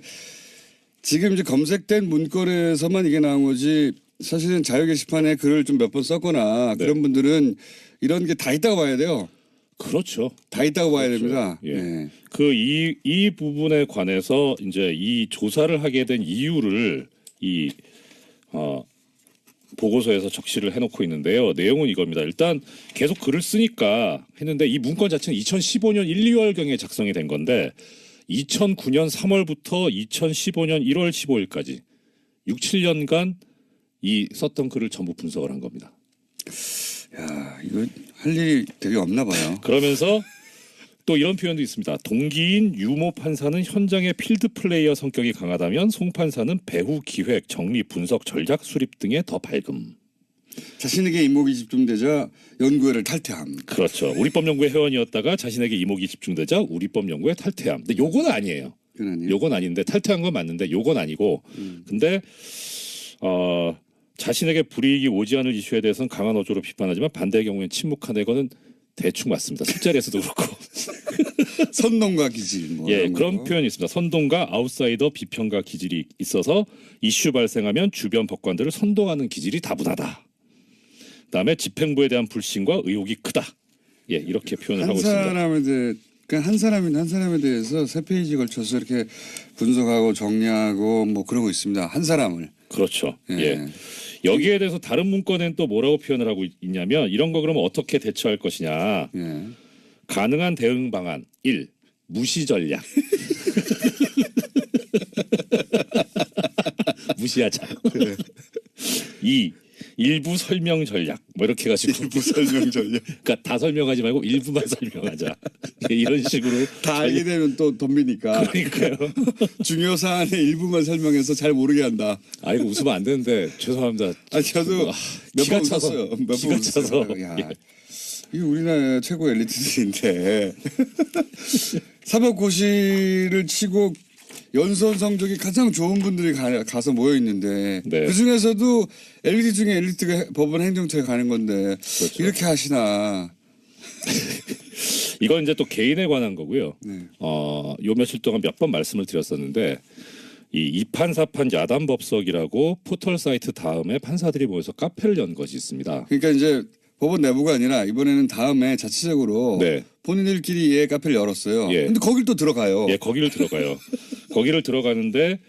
지금 이제 검색된 문건에서만 이게 나온 거지 사실은 자유 게시판에 글을 좀 몇 번 썼거나 네. 그런 분들은 이런 게 다 있다고 봐야 돼요. 그렇죠. 다 있다고 봐야 그렇죠. 됩니다. 예. 예. 이 부분에 관해서 이제 이 조사를 하게 된 이유를 이 보고서에서 적시를 해놓고 있는데요. 내용은 이겁니다. 일단 계속 글을 쓰니까 했는데 이 문건 자체는 2015년 1, 2월경에 작성이 된 건데 2009년 3월부터 2015년 1월 15일까지 6, 7년간 이 썼던 글을 전부 분석을 한 겁니다. 야, 이거 할 일이 되게 없나 봐요. 그러면서 또 이런 표현도 있습니다. 동기인 유모 판사는 현장의 필드 플레이어 성격이 강하다면 송 판사는 배후 기획, 정리, 분석, 전략 수립 등에 더 밝음. 자신에게 이목이 집중되자 연구회를 탈퇴함. 그렇죠. 우리법연구회 회원이었다가 자신에게 이목이 집중되자 우리법연구회 탈퇴함. 근데 요건 아니에요. 그건 아니에요. 요건 아닌데 탈퇴한 건 맞는데 요건 아니고. 근데 자신에게 불이익이 오지 않을 이슈에 대해서는 강한 어조로 비판하지만 반대의 경우에는 침묵하는 거는 대충 맞습니다. 술자리에서도 그렇고. 선동과 기질. 뭐 예, 이런 그런 거. 표현이 있습니다. 선동과 아웃사이더 비평가 기질이 있어서 이슈 발생하면 주변 법관들을 선동하는 기질이 다분하다. 그다음에 집행부에 대한 불신과 의혹이 크다. 예, 이렇게 표현을 한 하고 있습니다. 사람에 대해 그러니까 한 사람에 대해서 3페이지 걸쳐서 이렇게 분석하고 정리하고 뭐 그러고 있습니다. 한 사람을. 그렇죠. 예. 예. 여기에 대해서 다른 문건엔 또 뭐라고 표현을 하고 있냐면 이런 거 그러면 어떻게 대처할 것이냐. 예. 가능한 대응 방안 1. 무시 전략. 무시하자. 2. 일부 설명 전략. 뭐 이렇게 해가지고 일부 설명 전략. 그러니까 다 설명하지 말고 일부만 설명하자. 예, 이런 식으로 다 알게 되면 또 덤비니까. 그러니까요. 중요 사안의 일부만 설명해서 잘 모르게 한다. 아 이거 웃으면 안 되는데 죄송합니다. 아 저도 몇 기가 번 차서 웃었어요. 몇 번 기가 차서. 웃었어요. 야, 예. 이 우리나라 최고 엘리트들인데 사법고시를 치고 연수원 성적이 가장 좋은 분들이 가서 모여 있는데 네. 그 중에서도 엘리트 중에 엘리트가 법원 행정처에 가는 건데 그렇죠. 이렇게 하시나. 이건 이제 또 개인에 관한 거고요. 네. 요 며칠 동안 몇 번 말씀을 드렸었는데 이 이판사판 야단법석이라고 포털 사이트 다음에 판사들이 모여서 카페를 연 것이 있습니다. 그러니까 이제 법원 내부가 아니라 이번에는 다음에 자체적으로 네. 본인들끼리 예 카페를 열었어요. 예. 근데 거길 또 들어가요. 예, 거기를 들어가요. 거기를 들어가는데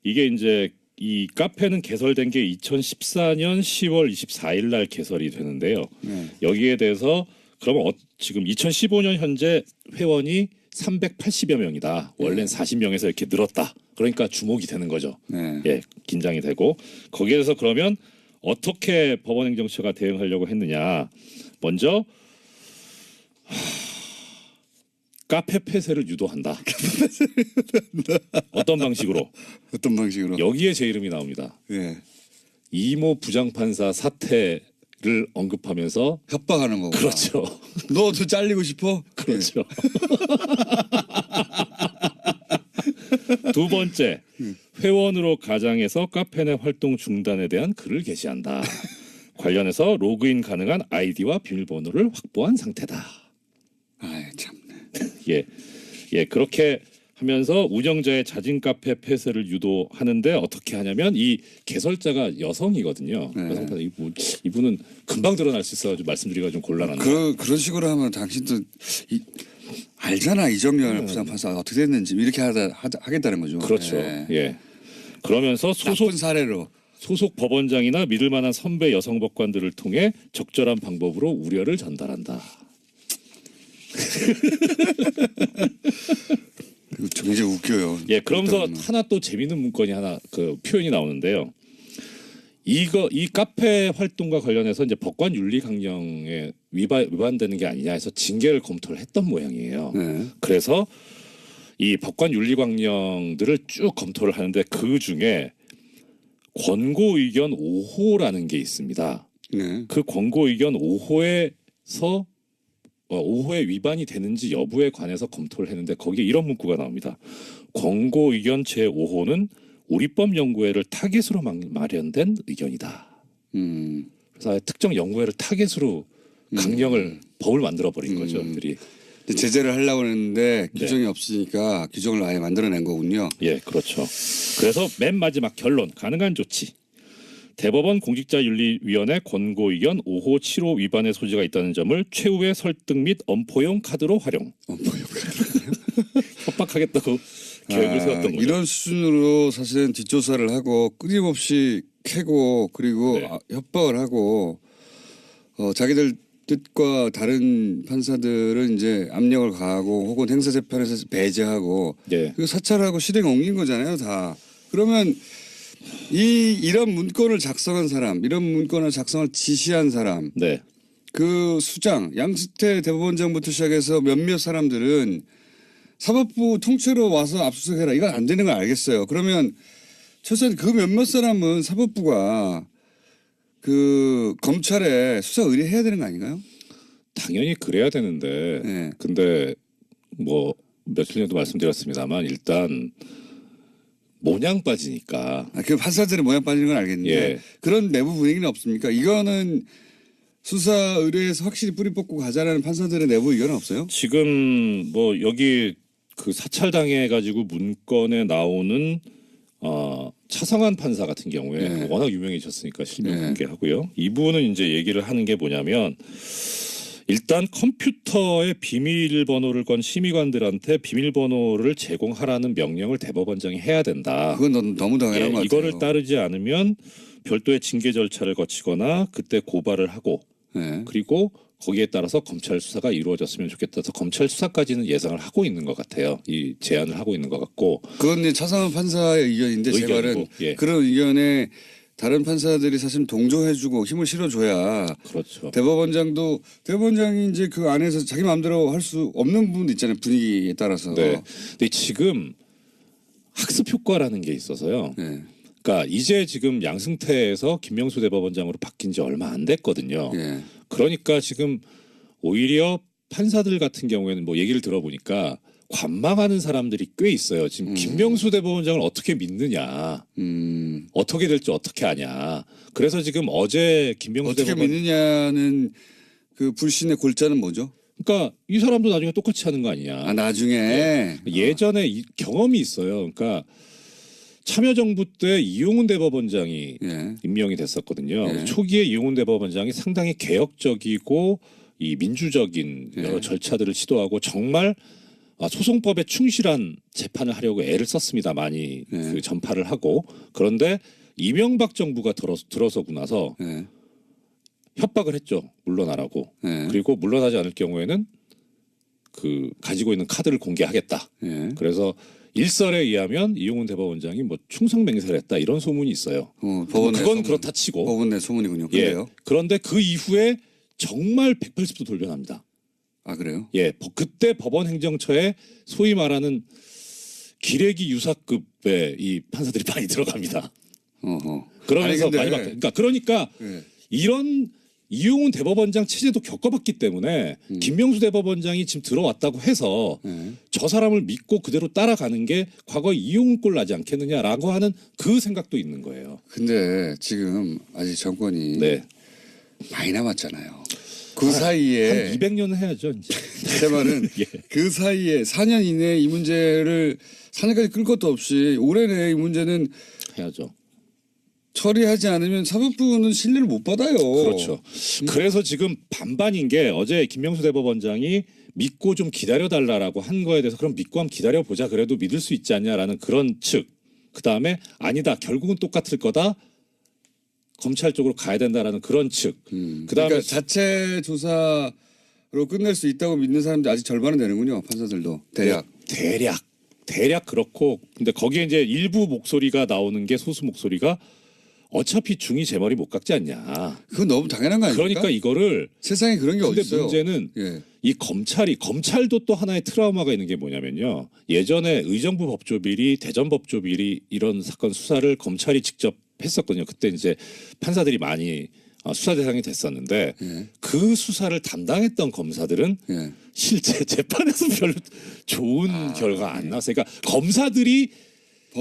이게 이제 이 카페는 개설된 게 2014년 10월 24일 날 개설이 되는데요. 네. 여기에 대해서 그러면 지금 2015년 현재 회원이 380여 명이다. 원래는 40명에서 이렇게 늘었다. 그러니까 주목이 되는 거죠. 네. 예, 긴장이 되고 거기에 대해서 그러면 어떻게 법원행정처가 대응하려고 했느냐. 먼저 카페 폐쇄를 유도한다. 어떤 방식으로? 어떤 방식으로? 여기에 제 이름이 나옵니다. 예. 이모 부장판사 사태를 언급하면서 협박하는 거고. 그렇죠. 너도 잘리고 싶어? 그렇죠. 두 번째, 회원으로 가장해서 카페 내 활동 중단에 대한 글을 게시한다. 관련해서 로그인 가능한 아이디와 비밀번호를 확보한 상태다. 아이 참네. 예, 예 그렇게 하면서 운영자의 자진 카페 폐쇄를 유도하는데 어떻게 하냐면 이 개설자가 여성이거든요. 네. 여성판 이분은 금방 드러날 수 있어가지고 말씀드리기가 좀 곤란한데. 그런 식으로 하면 당신도 알잖아 이정열 부장판사 어떻게 됐는지 이렇게 하겠다는 거죠. 그렇죠. 예. 예. 그러면서 나쁜 사례로. 소속 법원장이나 믿을 만한 선배 여성 법관들을 통해 적절한 방법으로 우려를 전달한다. 굉장히 웃겨요. 예, 그러면서 일단은. 하나 또 재미있는 문건이 하나 그 표현이 나오는데요. 이 카페 활동과 관련해서 이제 법관 윤리 강령에 위반되는 게 아니냐 해서 징계를 검토를 했던 모양이에요. 네. 그래서 이 법관 윤리 강령들을 쭉 검토를 하는데 그 중에 권고 의견 5호라는 게 있습니다. 네. 그 권고 의견 5호에서 5호에 위반이 되는지 여부에 관해서 검토를 했는데 거기에 이런 문구가 나옵니다. 권고 의견 제5호는 우리법 연구회를 타깃으로 마련된 의견이다. 그래서 특정 연구회를 타깃으로 강령을 법을 만들어 버린 거죠. 들이. 제재를 하려고 했는데 네. 규정이 없으니까 규정을 아예 만들어낸 거군요. 예, 그렇죠. 그래서 맨 마지막 결론 가능한 조치. 대법원 공직자윤리위원회 권고 의견 5호 7호 위반의 소지가 있다는 점을 최후의 설득 및 엄포용 카드로 활용. 협박하겠다고 계획을 세웠던 거죠. 이런 수준으로 사실은 뒷조사를 하고 끊임없이 캐고 그리고 네. 협박을 하고 자기들 뜻과 다른 판사들은 이제 압력을 가하고 혹은 행사재판에서 배제하고 예. 그 사찰하고 실행에 옮긴 거잖아요, 다. 그러면 이런 문건을 작성한 사람, 이런 문건을 작성을 지시한 사람, 네. 그 수장, 양승태 대법원장부터 시작해서 몇몇 사람들은 사법부 통째로 와서 압수수색해라. 이건 안 되는 걸 알겠어요. 그러면 최소한 그 몇몇 사람은 사법부가 그 검찰에 수사 의뢰해야 되는 거 아닌가요? 당연히 그래야 되는데 네. 근데 뭐 며칠 전에도 말씀드렸습니다만 일단 모냥 빠지니까 그 판사들의 모양 빠지는 건 알겠는데 예. 그런 내부 분위기는 없습니까? 이거는 수사 의뢰에서 확실히 뿌리 뽑고 가자라는 판사들의 내부 의견은 없어요? 지금 뭐 여기 그 사찰당해 가지고 문건에 나오는 차성한 판사 같은 경우에 네. 워낙 유명해졌으니까 실명 네. 공개하고요. 이분은 이제 얘기를 하는 게 뭐냐면 일단 컴퓨터의 비밀번호를 건 심의관들한테 비밀번호를 제공하라는 명령을 대법원장이 해야 된다. 그건 너무 당연한 것 같아요. 이거를 따르지 않으면 별도의 징계 절차를 거치거나 그때 고발을 하고 네. 그리고 거기에 따라서 검찰 수사가 이루어졌으면 좋겠다 해서 검찰 수사까지는 예상을 하고 있는 것 같아요. 이 제안을 하고 있는 것 같고. 그건 이제 차상원 판사의 의견인데 제 의견이고, 말은 예. 그런 의견에 다른 판사들이 사실 동조해주고 힘을 실어줘야 그렇죠. 대법원장이 이제 그 안에서 자기 마음대로 할 수 없는 부분도 있잖아요. 분위기에 따라서. 네. 근데 지금 학습 효과라는 게 있어서요. 네. 그러니까 이제 지금 양승태에서 김명수 대법원장으로 바뀐 지 얼마 안 됐거든요. 예. 그러니까 지금 오히려 판사들 같은 경우에는 뭐 얘기를 들어보니까 관망하는 사람들이 꽤 있어요. 지금 김명수 대법원장을 어떻게 믿느냐, 어떻게 될지 어떻게 아냐. 그래서 지금 어제 김명수 어떻게 대법원 믿느냐는 그 불신의 골자는 뭐죠? 그러니까 이 사람도 나중에 똑같이 하는 거 아니냐. 아 나중에 예전에 경험이 있어요. 그러니까 참여정부 때 이용훈 대법원장이 예. 임명이 됐었거든요. 예. 초기에 이용훈 대법원장이 상당히 개혁적이고 이 민주적인 여러 예. 절차들을 시도하고 정말 소송법에 충실한 재판을 하려고 애를 썼습니다. 많이 네. 그 전파를 하고. 그런데 이명박 정부가 들어서고 나서 네. 협박을 했죠. 물러나라고. 네. 그리고 물러나지 않을 경우에는 그 가지고 있는 카드를 공개하겠다. 네. 그래서 일설에 의하면 이용훈 대법원장이 뭐 충성맹세를 했다 이런 소문이 있어요. 법원 내 그건 소문. 그렇다 치고. 법원 내 소문이군요. 예. 그래요? 그런데 그 이후에 정말 180도 돌변합니다. 아 그래요? 예, 그때 법원 행정처에 소위 말하는 기레기 유사급의 이 판사들이 많이 들어갑니다. 어허. 그러면서 아니, 근데- 많이 그러니까 예. 이런 이용훈 대법원장 체제도 겪어봤기 때문에 김명수 대법원장이 지금 들어왔다고 해서 예. 저 사람을 믿고 그대로 따라가는 게 과거 이용훈 꼴 나지 않겠느냐라고 하는 그 생각도 있는 거예요. 근데 지금 아직 정권이 네, 많이 남았잖아요. 그 사이에 한 200년은 해야죠. 이제. 제 말은 예. 그 사이에 4년 이내에 이 문제를 4년까지 끌 것도 없이 올해 내에 이 문제는 해야죠. 처리하지 않으면 사법부는 신뢰를 못 받아요. 그렇죠. 그래서 지금 반반인 게 어제 김명수 대법원장이 믿고 좀 기다려달라라고 한 거에 대해서 그럼 믿고 한번 기다려보자 그래도 믿을 수 있지 않냐라는 그런 측. 그다음에 아니다 결국은 똑같을 거다. 검찰 쪽으로 가야 된다라는 그런 측. 그다음에 그러니까 자체 조사로 끝낼 수 있다고 믿는 사람들 아직 절반은 되는군요. 판사들도 대략. 대략 그렇고 근데 거기에 이제 일부 목소리가 나오는 게 소수 목소리가 어차피 중이 제 머리 못 깎지 않냐. 그건 너무 당연한 거 아닙니까? 그러니까 이거를 세상에 그런 게 근데 어디 있어요? 문제는 예. 이 검찰도 또 하나의 트라우마가 있는 게 뭐냐면요. 예전에 의정부 법조비리, 대전 법조비리 이런 사건 수사를 검찰이 직접 했었거든요. 그때 이제 판사들이 많이 수사 대상이 됐었는데 예. 그 수사를 담당했던 검사들은 예. 실제 재판에서 별로 좋은 결과 안 나왔어요. 그러니까 검사들이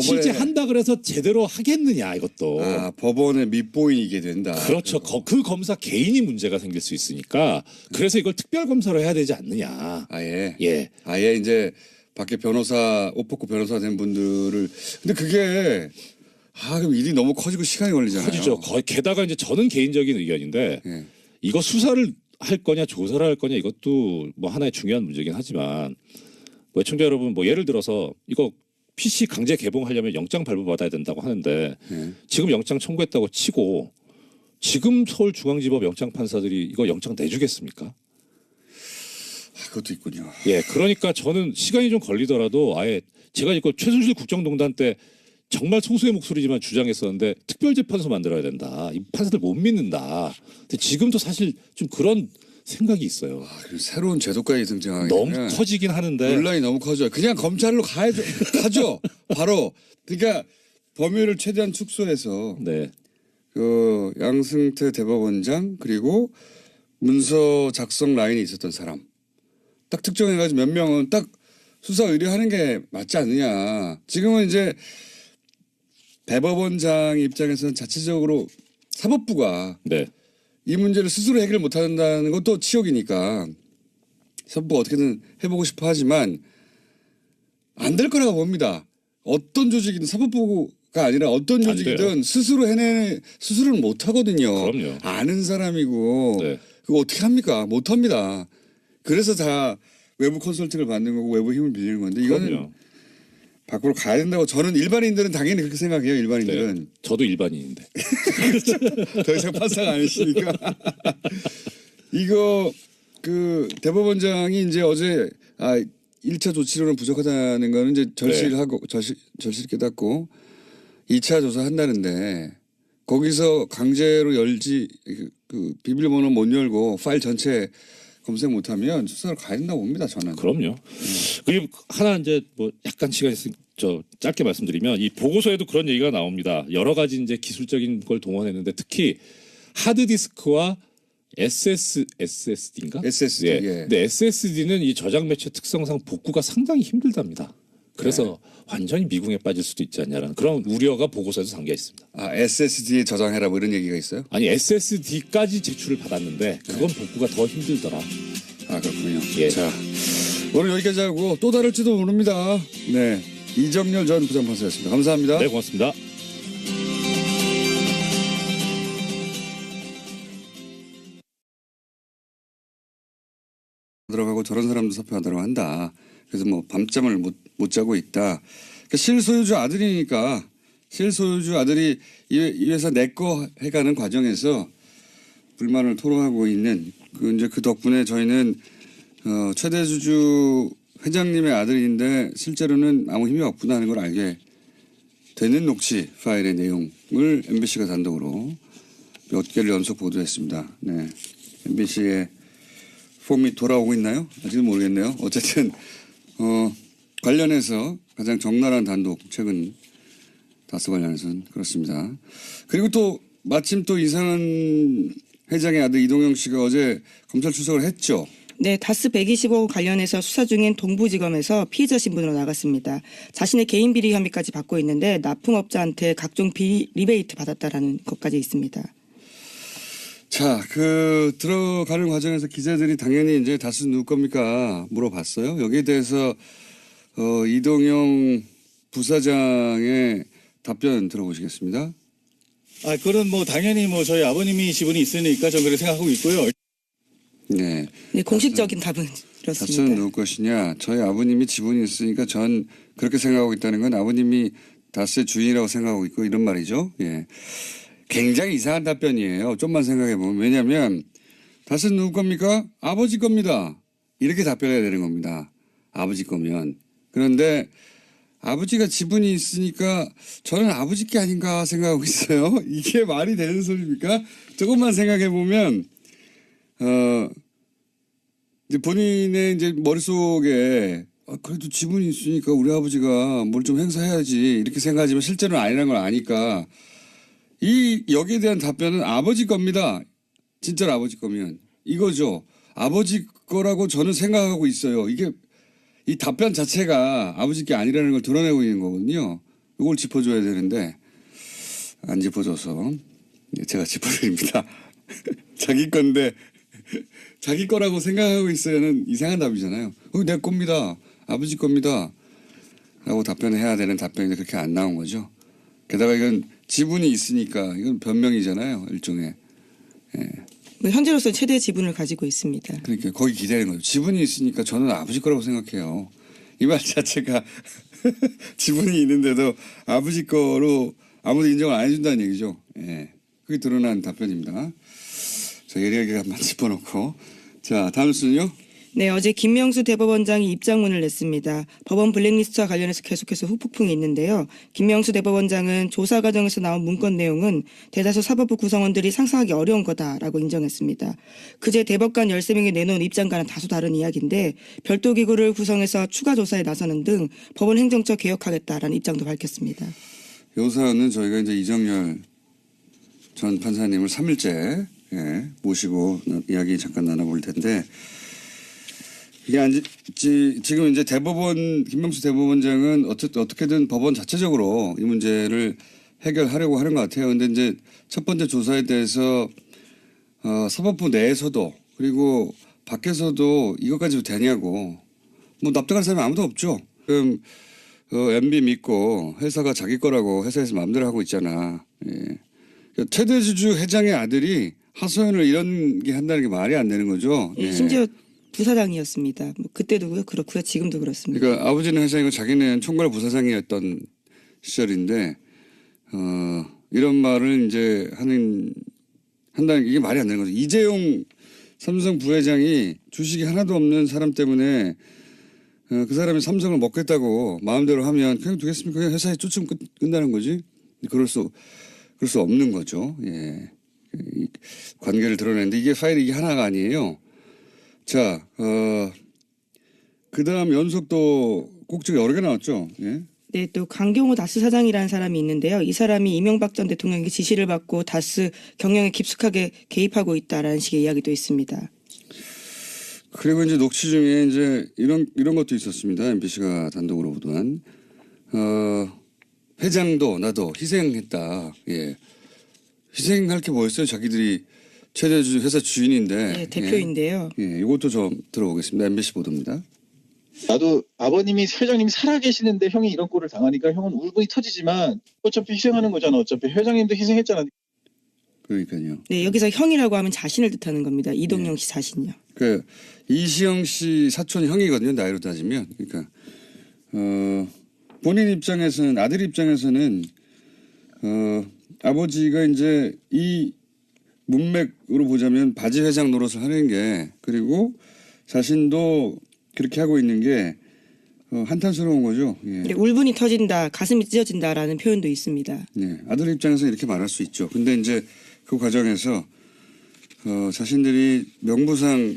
실제 한다 그래서 제대로 하겠느냐 이것도. 법원에 밑보이게 된다. 그렇죠. 그 검사 개인이 문제가 생길 수 있으니까 그래서 이걸 특별 검사로 해야 되지 않느냐. 아예. 예. 아예 이제 밖에 변호사 옷 벗고 변호사 된 분들을 근데 그게 그럼 일이 너무 커지고 시간이 걸리잖아요. 커지죠. 게다가 이제 저는 개인적인 의견인데 예. 이거 수사를 할 거냐 조사를 할 거냐 이것도 뭐 하나의 중요한 문제긴 하지만 뭐 애청자 여러분 뭐 예를 들어서 이거 PC 강제 개봉하려면 영장 발부받아야 된다고 하는데 예. 지금 영장 청구했다고 치고 지금 서울중앙지법 영장 판사들이 이거 영장 내주겠습니까? 그것도 있군요. 예, 그러니까 저는 시간이 좀 걸리더라도 아예 제가 이거 최순실 국정농단 때 정말 소수의 목소리지만 주장했었는데 특별재판소 만들어야 된다. 이 판사들 못 믿는다. 근데 지금도 사실 좀 그런 생각이 있어요. 그리고 새로운 제도까지 등장하게 너무 되면 커지긴 하는데 논란이 너무 커져요. 그냥 검찰로 가죠. 바로. 그러니까 범위를 최대한 축소해서 네, 그 양승태 대법원장 그리고 문서 작성 라인에 있었던 사람 딱 특정해가지고 몇 명은 딱 수사 의뢰하는 게 맞지 않느냐. 지금은 이제 대법원장 입장에서는 자체적으로 사법부가 네, 이 문제를 스스로 해결 못한다는 것도 치욕이니까 사법부가 어떻게든 해보고 싶어 하지만 안 될 거라고 봅니다. 어떤 조직이든 사법부가 아니라 어떤 안 조직이든 돼요. 스스로는 못 하거든요. 그럼요. 아는 사람이고 네. 그거 어떻게 합니까? 못 합니다. 그래서 다 외부 컨설팅을 받는 거고 외부 힘을 빌리는 건데 이거는 그럼요. 밖으로 가야 된다고 저는 일반인들은 당연히 그렇게 생각해요. 일반인들은. 네. 저도 일반인인데. 더 이상 판사가 아니시니까. 이거 그 대법원장이 이제 어제 1차 조치로는 부족하다는 거는 이제 절실하고 절실 깨닫고 2차 조사한다는데 거기서 강제로 열지 그 비밀번호 못 열고 파일 전체 검색 못하면 수사를 가야 된다고 봅니다. 저는. 그럼요. 그리고 하나 이제 뭐 약간 시간 있으니 저 짧게 말씀드리면 이 보고서에도 그런 얘기가 나옵니다. 여러 가지 이제 기술적인 걸 동원했는데 특히 하드디스크와 SSD인가? SSD. 예. 예. 근데 SSD는 이 저장 매체 특성상 복구가 상당히 힘들답니다. 그래서 완전히 미궁에 빠질 수도 있지 않냐라는 그런 우려가 보고서에도 담겨 있습니다. SSD에 저장해라 뭐 이런 얘기가 있어요? 아니 SSD까지 제출을 받았는데 그건 복구가 더 힘들더라. 그렇군요. 예. 자, 오늘 여기까지 하고 또 다를지도 모릅니다. 네, 이정렬 전 부장판사였습니다. 감사합니다. 네, 고맙습니다. 들어가고 저런 사람도 사표하도록 한다. 그래서 뭐 밤잠을 못 자고 있다. 그러니까 실소유주 아들이니까 실소유주 아들이 이 회사 내 거 해가는 과정에서 불만을 토로하고 있는 그 덕분에 저희는 최대주주 회장님의 아들인데 실제로는 아무 힘이 없구나 하는 걸 알게 되는 녹취 파일의 내용을 MBC가 단독으로 몇 개를 연속 보도했습니다. 네, MBC의 폼이 돌아오고 있나요? 아직은 모르겠네요. 어쨌든 관련해서 가장 적나라한 단독 최근 다스 관련해서는 그렇습니다. 그리고 또 마침 또 이상한 회장의 아들 이동영 씨가 어제 검찰 출석을 했죠. 네, 다스 125호 관련해서 수사 중인 동부지검에서 피의자 신분으로 나갔습니다. 자신의 개인 비리 혐의까지 받고 있는데 납품업자한테 각종 비리 리베이트 받았다라는 것까지 있습니다. 자, 들어가는 과정에서 기자들이 당연히 이제 다스 누구 겁니까 물어봤어요. 여기에 대해서 이동영 부사장의 답변 들어보시겠습니다. 그건 뭐 당연히 뭐 저희 아버님이 지분이 있으니까 저는 그렇게 생각하고 있고요. 네. 네, 공식적인 답은 다스는 이렇습니다. 누구 것이냐. 저희 아버님이 지분이 있으니까 전 그렇게 생각하고 있다는 건 아버님이 다스의 주인이라고 생각하고 있고 이런 말이죠. 예. 굉장히 이상한 답변이에요. 좀만 생각해 보면. 왜냐하면 다스는 누구 겁니까? 아버지 겁니다. 이렇게 답변해야 되는 겁니다. 아버지 거면. 그런데 아버지가 지분이 있으니까 저는 아버지 게 아닌가 생각하고 있어요. 이게 말이 되는 소리입니까? 조금만 생각해 보면 이제 본인의 이제 머릿속에 그래도 지분이 있으니까 우리 아버지가 뭘 좀 행사해야지 이렇게 생각하지만 실제로는 아니라는 걸 아니까 여기에 대한 답변은 아버지 겁니다. 진짜로 아버지 거면 이거죠. 아버지 거라고 저는 생각하고 있어요. 이게 이 답변 자체가 아버지 게 아니라는 걸 드러내고 있는 거거든요. 이걸 짚어줘야 되는데 안 짚어줘서 제가 짚어드립니다. 자기 건데 자기 거라고 생각하고 있어야는 이상한 답이잖아요. 내 겁니다. 아버지 겁니다. 라고 답변을 해야 되는 답변이 그렇게 안 나온 거죠. 게다가 이건 지분이 있으니까 이건 변명이잖아요. 일종의. 예. 현재로서 최대 지분을 가지고 있습니다. 그러니까 거기 기대는 거예요. 지분이 있으니까 저는 아버지 거라고 생각해요. 이 말 자체가 지분이 있는데도 아버지 거로 아무도 인정을 안 해준다는 얘기죠. 예. 그게 드러난 답변입니다. 자, 예리하게 한번 짚어놓고. 자, 다음 순요. 네, 어제 김명수 대법원장이 입장문을 냈습니다. 법원 블랙리스트와 관련해서 계속해서 후폭풍이 있는데요. 김명수 대법원장은 조사 과정에서 나온 문건 내용은 대다수 사법부 구성원들이 상상하기 어려운 거다라고 인정했습니다. 그제 대법관 13명이 내놓은 입장과는 다소 다른 이야기인데 별도 기구를 구성해서 추가 조사에 나서는 등 법원 행정처 개혁하겠다라는 입장도 밝혔습니다. 요 사안은 저희가 이제 이정열 전 판사님을 3일째 모시고 이야기 잠깐 나눠볼 텐데 이게 지금 이제 김명수 대법원장은 어떻게든 법원 자체적으로 이 문제를 해결하려고 하는 것 같아요. 근데 이제 첫 번째 조사에 대해서 사법부 내에서도 그리고 밖에서도 이것까지 되냐고 뭐 납득할 사람이 아무도 없죠. 그럼 MB 믿고 회사가 자기 거라고 회사에서 마음대로 하고 있잖아. 예. 최대주주 회장의 아들이 하소연을 이런 게 한다는 게 말이 안 되는 거죠. 예, 심지어 부사장이었습니다. 뭐 그때도 그렇고요. 지금도 그렇습니다. 그러니까 아버지는 회장이고 자기는 총괄 부사장이었던 시절인데 이런 말을 이제 한다는 게 이게 말이 안 되는 거죠. 이재용 삼성 부회장이 주식이 하나도 없는 사람 때문에 그 사람이 삼성을 먹겠다고 마음대로 하면 그냥 두겠습니까? 그냥 회사에 쫓으면 끝나는 거지. 그럴 수 없는 거죠. 예. 이 관계를 드러내는데 이게 파일이 이게 하나가 아니에요. 자, 그 다음 연속도 꼭지가 여러 개 나왔죠. 예. 네, 또 강경호 다스 사장이라는 사람이 있는데요. 이 사람이 이명박 전 대통령에게 지시를 받고 다스 경영에 깊숙하게 개입하고 있다라는 식의 이야기도 있습니다. 그리고 이제 녹취 중에 이제 이런 것도 있었습니다. MBC가 단독으로 보도한 회장도 나도 희생했다. 예. 희생할 게 뭐였어요? 자기들이 최대주 회사 주인인데. 네, 대표인데요. 예, 이것도 좀 들어보겠습니다. MBC 보도입니다. 나도 아버님이 회장님이 살아계시는데 형이 이런 꼴을 당하니까 형은 울분이 터지지만 어차피 희생하는 거잖아. 어차피 회장님도 희생했잖아. 그러니까요. 네, 여기서 형이라고 하면 자신을 뜻하는 겁니다. 이동영 씨 자신요. 그 이시영 씨 사촌 형이거든요. 나이로 따지면. 그러니까 본인 입장에서는 아들 입장에서는 아버지가 이제 이 문맥으로 보자면 바지 회장 노릇을 하는 게 그리고 자신도 그렇게 하고 있는 게 한탄스러운 거죠. 예. 네, 울분이 터진다, 가슴이 찢어진다라는 표현도 있습니다. 네, 아들 입장에서 이렇게 말할 수 있죠. 근데 이제 그 과정에서 자신들이 명부상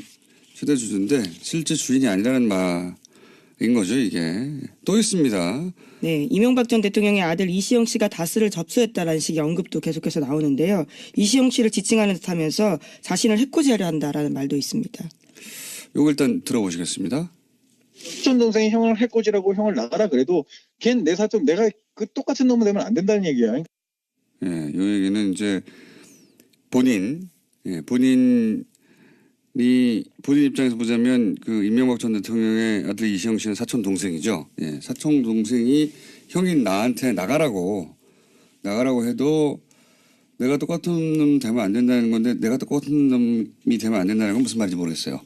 최대 주주인데 실제 주인이 아니라는 말인 거죠. 이게 또 있습니다. 네, 이명박 전 대통령의 아들 이시영 씨가 다스를 접수했다라는 식의 언급도 계속해서 나오는데요. 이시영 씨를 지칭하는 듯하면서 자신을 해코지하려 한다라는 말도 있습니다. 요거 일단 들어보시겠습니다. 사촌 동생이 형을 해코지라고 형을 나가라 그래도 걘 내 사촌 내가 그 똑같은 놈을 되면 안 된다는 얘기야. 예, 요 얘기는 이제 본인 입장에서 보자면 그 이명박 전 대통령의 아들 이시영 씨는 사촌 동생이죠. 예, 사촌 동생이 형인 나한테 나가라고 해도 내가 똑같은 놈 되면 안 된다는 건데 내가 똑같은 놈이 되면 안 된다는 건 무슨 말인지 모르겠어요.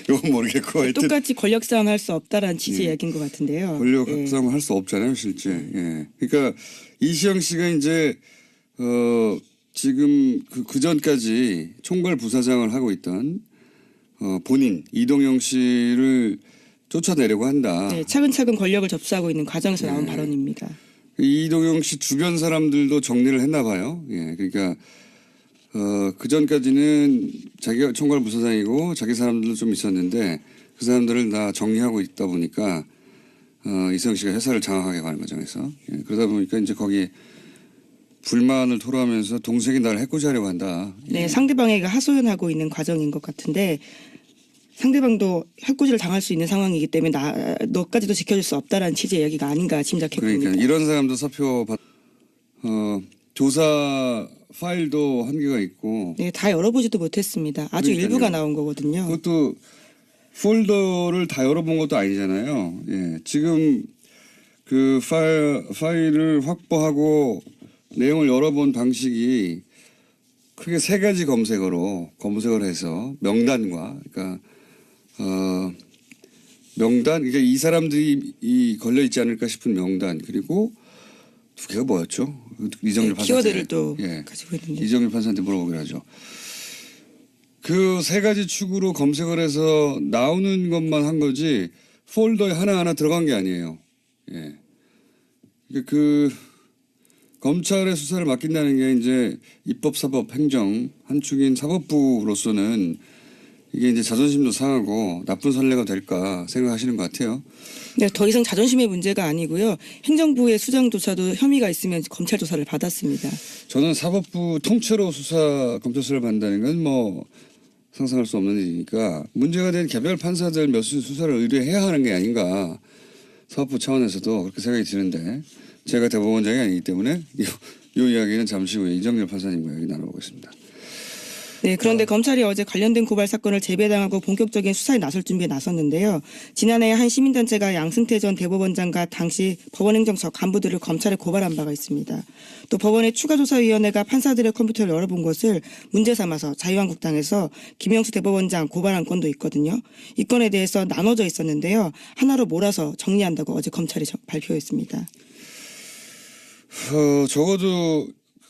이건 모르겠고 하여튼 똑같이 권력 싸움 할 수 없다라는 취지의 이야기인 것 같은데요. 권력 예. 싸움을 할 수 없잖아요, 실제. 예. 그러니까 이시영 씨가 이제 지금 그 전까지 총괄 부사장을 하고 있던 본인 이동영 씨를 쫓아내려고 한다. 네, 차근차근 권력을 접수하고 있는 과정에서 나온 발언입니다. 이동영 씨 주변 사람들도 정리를 했나 봐요. 예. 그러니까 그 전까지는 자기가 총괄 부사장이고 자기 사람들도 좀 있었는데 그 사람들을 다 정리하고 있다 보니까 이시영 씨가 회사를 장악하게 가는 과정에서 예. 그러다 보니까 이제 거기에 불만을 토로하면서 동생이 나를 해코지하려고 한다. 네, 상대방에게 하소연하고 있는 과정인 것 같은데 상대방도 해코지를 당할 수 있는 상황이기 때문에 너까지도 지켜줄 수 없다라는 취지의 이야기가 아닌가 짐작해 봅니다. 그러니까 이런 사람도 사표 조사 파일도 한계가 있고 네, 다 열어보지도 못했습니다. 아주 그러니까요. 일부가 나온 거거든요. 그것도 폴더를 다 열어본 것도 아니잖아요. 예, 지금 그 파일을 확보하고 내용을 열어본 방식이 크게 세 가지 검색을 해서 명단과 그러니까 명단 그러니까 이 사람들이 걸려 있지 않을까 싶은 명단 그리고 두 개가 뭐였죠? 이정일 판사한테 키워드를 또 가지고 있는데 이정일 판사한테 물어보기로 하죠. 그 세 가지 축으로 검색을 해서 나오는 것만 한 거지 폴더에 하나하나 들어간 게 아니에요. 예. 그 검찰의 수사를 맡긴다는 게 이제 입법, 사법, 행정 한 축인 사법부로서는 이게 이제 자존심도 상하고 나쁜 선례가 될까 생각하시는 것 같아요. 네, 더 이상 자존심의 문제가 아니고요. 행정부의 수장조사도 혐의가 있으면 검찰 조사를 받았습니다. 저는 사법부 통째로 검찰 수사를 받는다는 건 뭐 상상할 수 없는 일이니까 문제가 된 개별 판사들 몇 수사를 의뢰해야 하는 게 아닌가 사법부 차원에서도 그렇게 생각이 드는데 제가 대법원장이 아니기 때문에 이 이야기는 잠시 후에 이정렬 판사님과 이야기 나눠보겠습니다. 네, 그런데 검찰이 어제 관련된 고발 사건을 재배당하고 본격적인 수사에 나설 준비에 나섰는데요. 지난해 한 시민단체가 양승태 전 대법원장과 당시 법원행정처 간부들을 검찰에 고발한 바가 있습니다. 또 법원의 추가조사위원회가 판사들의 컴퓨터를 열어본 것을 문제 삼아서 자유한국당에서 김영수 대법원장 고발한 건도 있거든요. 이 건에 대해서 나눠져 있었는데요. 하나로 몰아서 정리한다고 어제 검찰이 발표했습니다. 적어도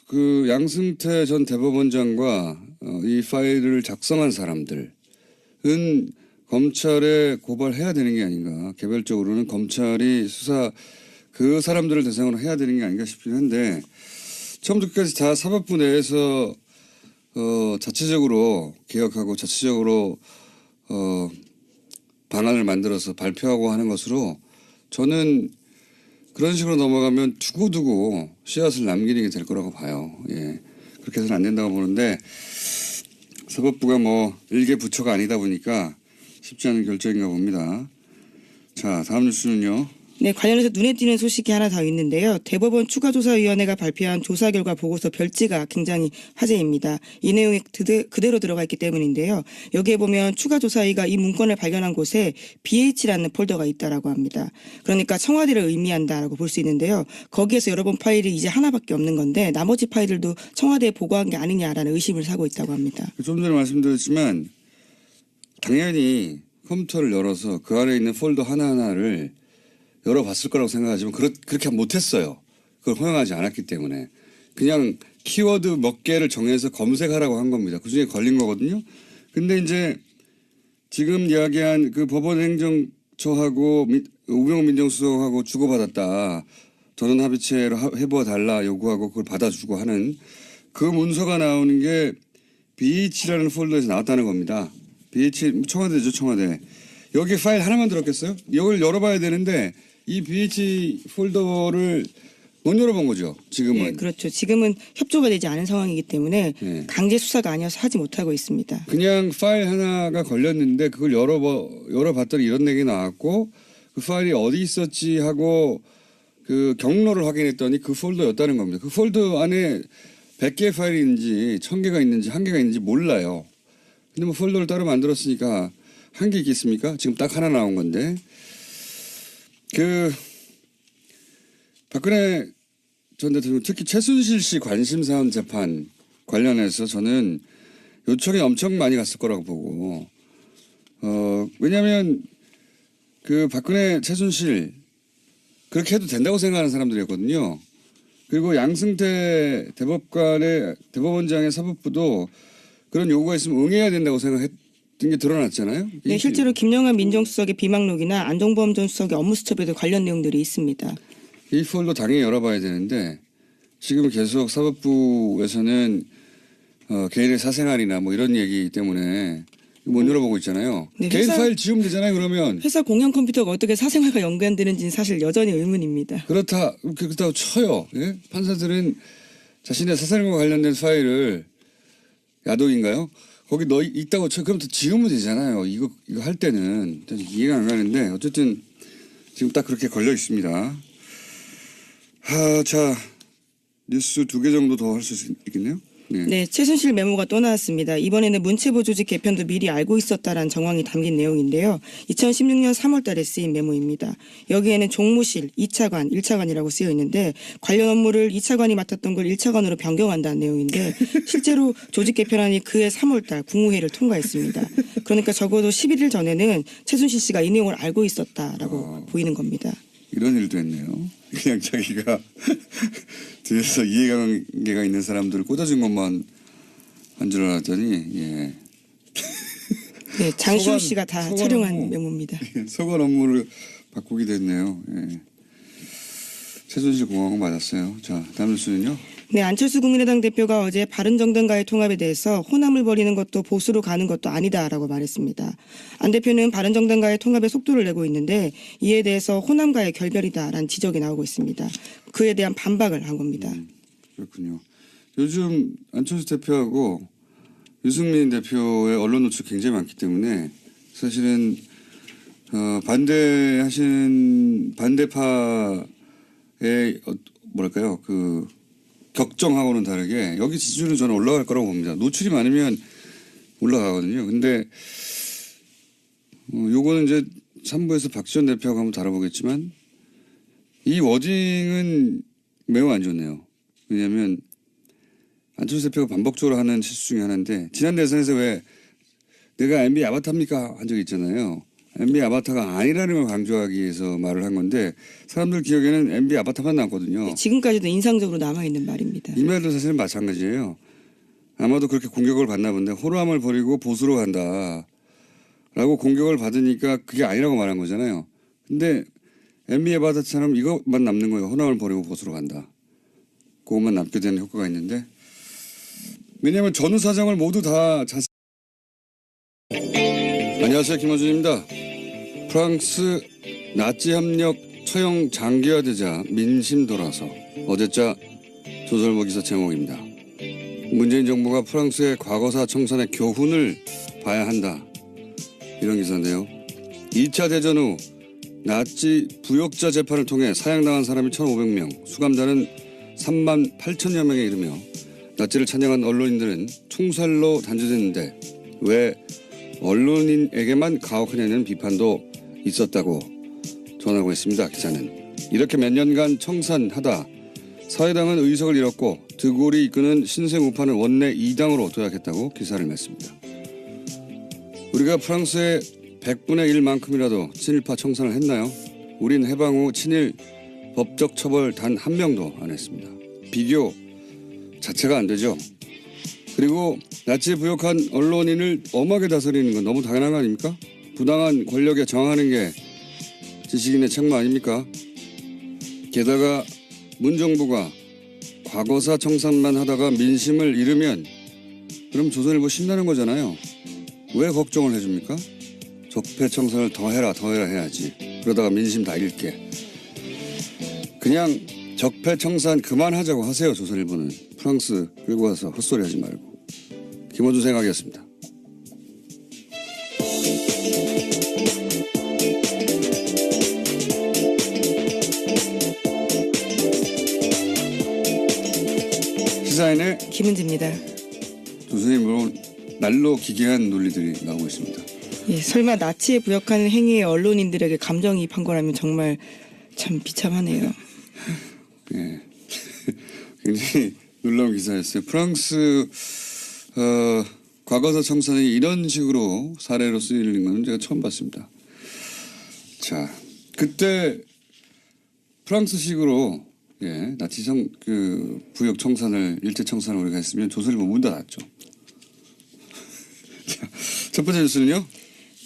그 양승태 전 대법원장과 이 파일을 작성한 사람들은 검찰에 고발해야 되는 게 아닌가. 개별적으로는 검찰이 수사 그 사람들을 대상으로 해야 되는 게 아닌가 싶긴 한데 처음부터 끝까지 다 사법부 내에서 자체적으로 개혁하고 자체적으로 방안을 만들어서 발표하고 하는 것으로 저는 그런 식으로 넘어가면 두고두고 씨앗을 남기는 게 될 거라고 봐요. 예. 그렇게 해서는 안 된다고 보는데 사법부가 뭐 일개 부처가 아니다 보니까 쉽지 않은 결정인가 봅니다. 자, 다음 뉴스는요. 네, 관련해서 눈에 띄는 소식이 하나 더 있는데요. 대법원 추가조사위원회가 발표한 조사 결과 보고서 별지가 굉장히 화제입니다. 이 내용이 그대로 들어가 있기 때문인데요. 여기에 보면 추가조사위가 이 문건을 발견한 곳에 BH라는 폴더가 있다라고 합니다. 그러니까 청와대를 의미한다라고 볼 수 있는데요. 거기에서 열어본 파일이 이제 하나밖에 없는 건데 나머지 파일들도 청와대에 보고한 게 아니냐라는 의심을 사고 있다고 합니다. 좀 전에 말씀드렸지만 당연히 컴퓨터를 열어서 그 안에 있는 폴더 하나하나를 열어봤을 거라고 생각하지만 그렇게 못했어요. 그걸 허용하지 않았기 때문에. 그냥 키워드 몇 개를 정해서 검색하라고 한 겁니다. 그중에 걸린 거거든요. 근데 이제 지금 이야기한 그 법원행정처하고 우병우 민정수석하고 주고받았다. 전원 합의체로 해부어 달라 요구하고 그걸 받아주고 하는 그 문서가 나오는 게 BH라는 폴더에서 나왔다는 겁니다. BH 청와대죠, 청와대. 여기 파일 하나만 들었겠어요? 이걸 열어봐야 되는데 이 BH 폴더를 못 열어본 거죠, 지금은. 네, 그렇죠. 지금은 협조가 되지 않은 상황이기 때문에 네. 강제 수사가 아니어서 하지 못하고 있습니다. 그냥 파일 하나가 걸렸는데 그걸 열어봤더니 이런 얘기 나왔고 그 파일이 어디 있었지 하고 그 경로를 확인했더니 그 폴더였다는 겁니다. 그 폴더 안에 100개의 파일이 있는지 1000개가 있는지 1개가 있는지 몰라요. 근데 뭐 폴더를 따로 만들었으니까 1개 있겠습니까? 지금 딱 하나 나온 건데. 그 박근혜 전 대통령 특히 최순실 씨 관심사안 재판 관련해서 저는 요청이 엄청 많이 갔을 거라고 보고 왜냐하면 그 박근혜 최순실 그렇게 해도 된다고 생각하는 사람들이었거든요. 그리고 양승태 대법원장의 사법부도 그런 요구가 있으면 응해야 된다고 생각했던 게 드러났잖아요. 네, 실제로 김영환 민정수석의 비망록이나 안종범 전 수석의 업무수첩에도 관련 내용들이 있습니다. 이 폴더 당연히 열어봐야 되는데 지금 계속 사법부에서는 개인의 사생활이나 뭐 이런 얘기 때문에 못 열어보고 있잖아요. 네, 개인 파일 지우면 되잖아요. 그러면 회사 공용 컴퓨터가 어떻게 사생활과 연관되는지는 사실 여전히 의문입니다. 그렇다고 쳐요. 예? 판사들은 자신의 사생활과 관련된 파일을 야독인가요? 거기 있다고 쳐. 그럼 또 지우면 되잖아요. 이거 할 때는 이해가 안 가는데 어쨌든 지금 딱 그렇게 걸려 있습니다. 자 뉴스 2개 정도 더 할 수 있겠네요. 네, 최순실 메모가 또 나왔습니다. 이번에는 문체부 조직 개편도 미리 알고 있었다라는 정황이 담긴 내용인데요. 2016년 3월 달에 쓰인 메모입니다. 여기에는 종무실, 2차관, 1차관이라고 쓰여 있는데 관련 업무를 2차관이 맡았던 걸 1차관으로 변경한다는 내용인데 실제로 조직 개편안이 그해 3월 달 국무회의를 통과했습니다. 그러니까 적어도 11일 전에는 최순실 씨가 이 내용을 알고 있었다라고 보이는 겁니다. 이런 일도 했네요. 그냥 자기가 뒤에서 이해관계가 있는 사람들을 꽂아준 것만 한 줄 알았더니 예. 네, 장시호 씨가 다 소관 촬영한 업무. 메모입니다. 소관 업무를 바꾸기도 했네요. 예. 최순실 공항은 맞았어요. 자, 다음 뉴스는요. 네, 안철수 국민의당 대표가 어제 바른정당과의 통합에 대해서 호남을 벌이는 것도 보수로 가는 것도 아니다라고 말했습니다. 안 대표는 바른정당과의 통합에 속도를 내고 있는데 이에 대해서 호남과의 결별이다라는 지적이 나오고 있습니다. 그에 대한 반박을 한 겁니다. 그렇군요. 요즘 안철수 대표하고 유승민 대표의 언론 노출 굉장히 많기 때문에 사실은 반대하시는 반대파의 뭐랄까요 그 격정하고는 다르게 여기 지지율은 저는 올라갈 거라고 봅니다. 노출이 많으면 올라가거든요. 근데 요거는 이제 3부에서 박지원 대표하고 한번 다뤄보겠지만 이 워딩은 매우 안 좋네요. 왜냐하면 안철수 대표가 반복적으로 하는 실수 중에 하나인데 지난 대선에서 왜 내가 MB 아바타입니까 한 적이 있잖아요. MB 아바타가 아니라는 걸 강조하기 위해서 말을 한 건데 사람들 기억에는 MB 아바타만 남거든요. 지금까지도 인상적으로 남아있는 말입니다. 이 말도 사실은 마찬가지예요. 아마도 그렇게 공격을 받나 본데 호남을 버리고 보수로 간다 라고 공격을 받으니까 그게 아니라고 말한 거잖아요. 근데 MB 아바타처럼 이것만 남는 거예요. 호남을 버리고 보수로 간다. 그것만 남게 되는 효과가 있는데 왜냐하면 전후 사정을 모두 다 안녕하세요. 김호준입니다. 프랑스 나치 협력 처형 장기화되자 민심 돌아서 어제자 조선일보 기사 제목입니다. 문재인 정부가 프랑스의 과거사 청산의 교훈을 봐야 한다. 이런 기사인데요. 2차 대전 후 나치 부역자 재판을 통해 사형당한 사람이 1,500명, 수감자는 3만 8천여 명에 이르며 나치를 찬양한 언론인들은 총살로 단죄됐는데 왜 언론인에게만 가혹하냐는 비판도 있었다고 전하고 있습니다. 기자는 이렇게 몇 년간 청산하다 사회당은 의석을 잃었고 드골이 이끄는 신생 우파는 원내 2당으로 도약했다고 기사를 냈습니다. 우리가 프랑스의 100분의 1만큼이라도 친일파 청산을 했나요? 우린 해방 후 친일 법적 처벌 단 한 명도 안 했습니다. 비교 자체가 안 되죠. 그리고 나치에 부역한 언론인을 엄하게 다스리는 건 너무 당연한 거 아닙니까? 부당한 권력에 저항하는 게 지식인의 책무 아닙니까? 게다가 문정부가 과거사 청산만 하다가 민심을 잃으면 그럼 조선일보 신나는 거잖아요. 왜 걱정을 해줍니까? 적폐청산을 더 해라 해야지. 그러다가 민심 다 잃게. 그냥 적폐청산 그만하자고 하세요. 조선일보는. 프랑스 끌고 가서 헛소리 하지 말고. 김원준 생각이었습니다. 시사인의 김은지입니다. 조선일보 날로 기괴한 논리들이 나오고 있습니다. 예, 설마 나치에 부역하는 행위에 언론인들에게 감정이입한 거라면 정말 참 비참하네요. 예. 굉장히 놀라운 기사였어요. 프랑스 과거사 청산이 이런 식으로 사례로 쓰이는 건 제가 처음 봤습니다. 자, 그때 프랑스식으로 나치 부역 청산을 일제 청산을 우리가 했으면 조선일보 문 닫았죠. 자, 첫 번째 뉴스는요.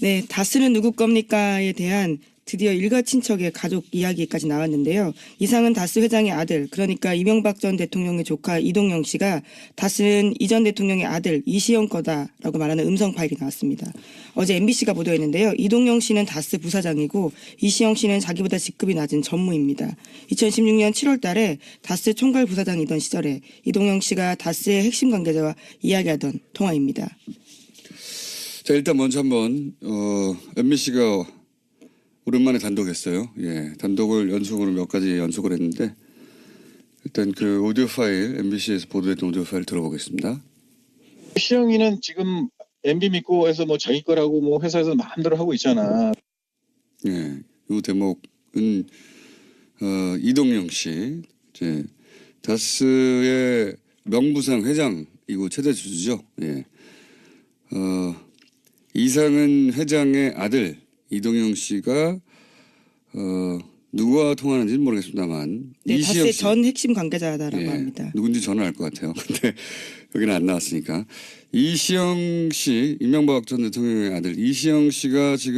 네, 다스는 누구 겁니까에 대한 드디어 일가 친척의 가족 이야기까지 나왔는데요. 이상은 다스 회장의 아들, 그러니까 이명박 전 대통령의 조카 이동영 씨가 다스는 이 전 대통령의 아들 이시영 거다라고 말하는 음성 파일이 나왔습니다. 어제 MBC가 보도했는데요. 이동영 씨는 다스 부사장이고 이시영 씨는 자기보다 직급이 낮은 전무입니다. 2016년 7월 달에 다스 총괄 부사장이던 시절에 이동영 씨가 다스의 핵심 관계자와 이야기하던 통화입니다. 자, 일단 먼저 한번 MBC가 오랜만에 단독했어요. 예, 단독을 연속으로 몇 가지 연속을 했는데 일단 그 오디오 파일 MBC에서 보도했던 오디오 파일 들어보겠습니다. 시영이는 지금 MB 믿고 해서 뭐 자기 거라고 뭐 회사에서 마음대로 하고 있잖아. 예, 이 대목은 이동영 씨, 이제 다스의 명부상 회장이고 최대 주주죠. 예, 이상은 회장의 아들 이동영 씨가 누구와 통화하는지는 모르겠습니다만 네, 이시영 다스의 씨. 전 핵심 관계자다라고 합니다. 누군지 저는 알 것 같아요. 근데 여기는 안 나왔으니까 이시영 씨, 이명박 전 대통령의 아들 이시영 씨가 지금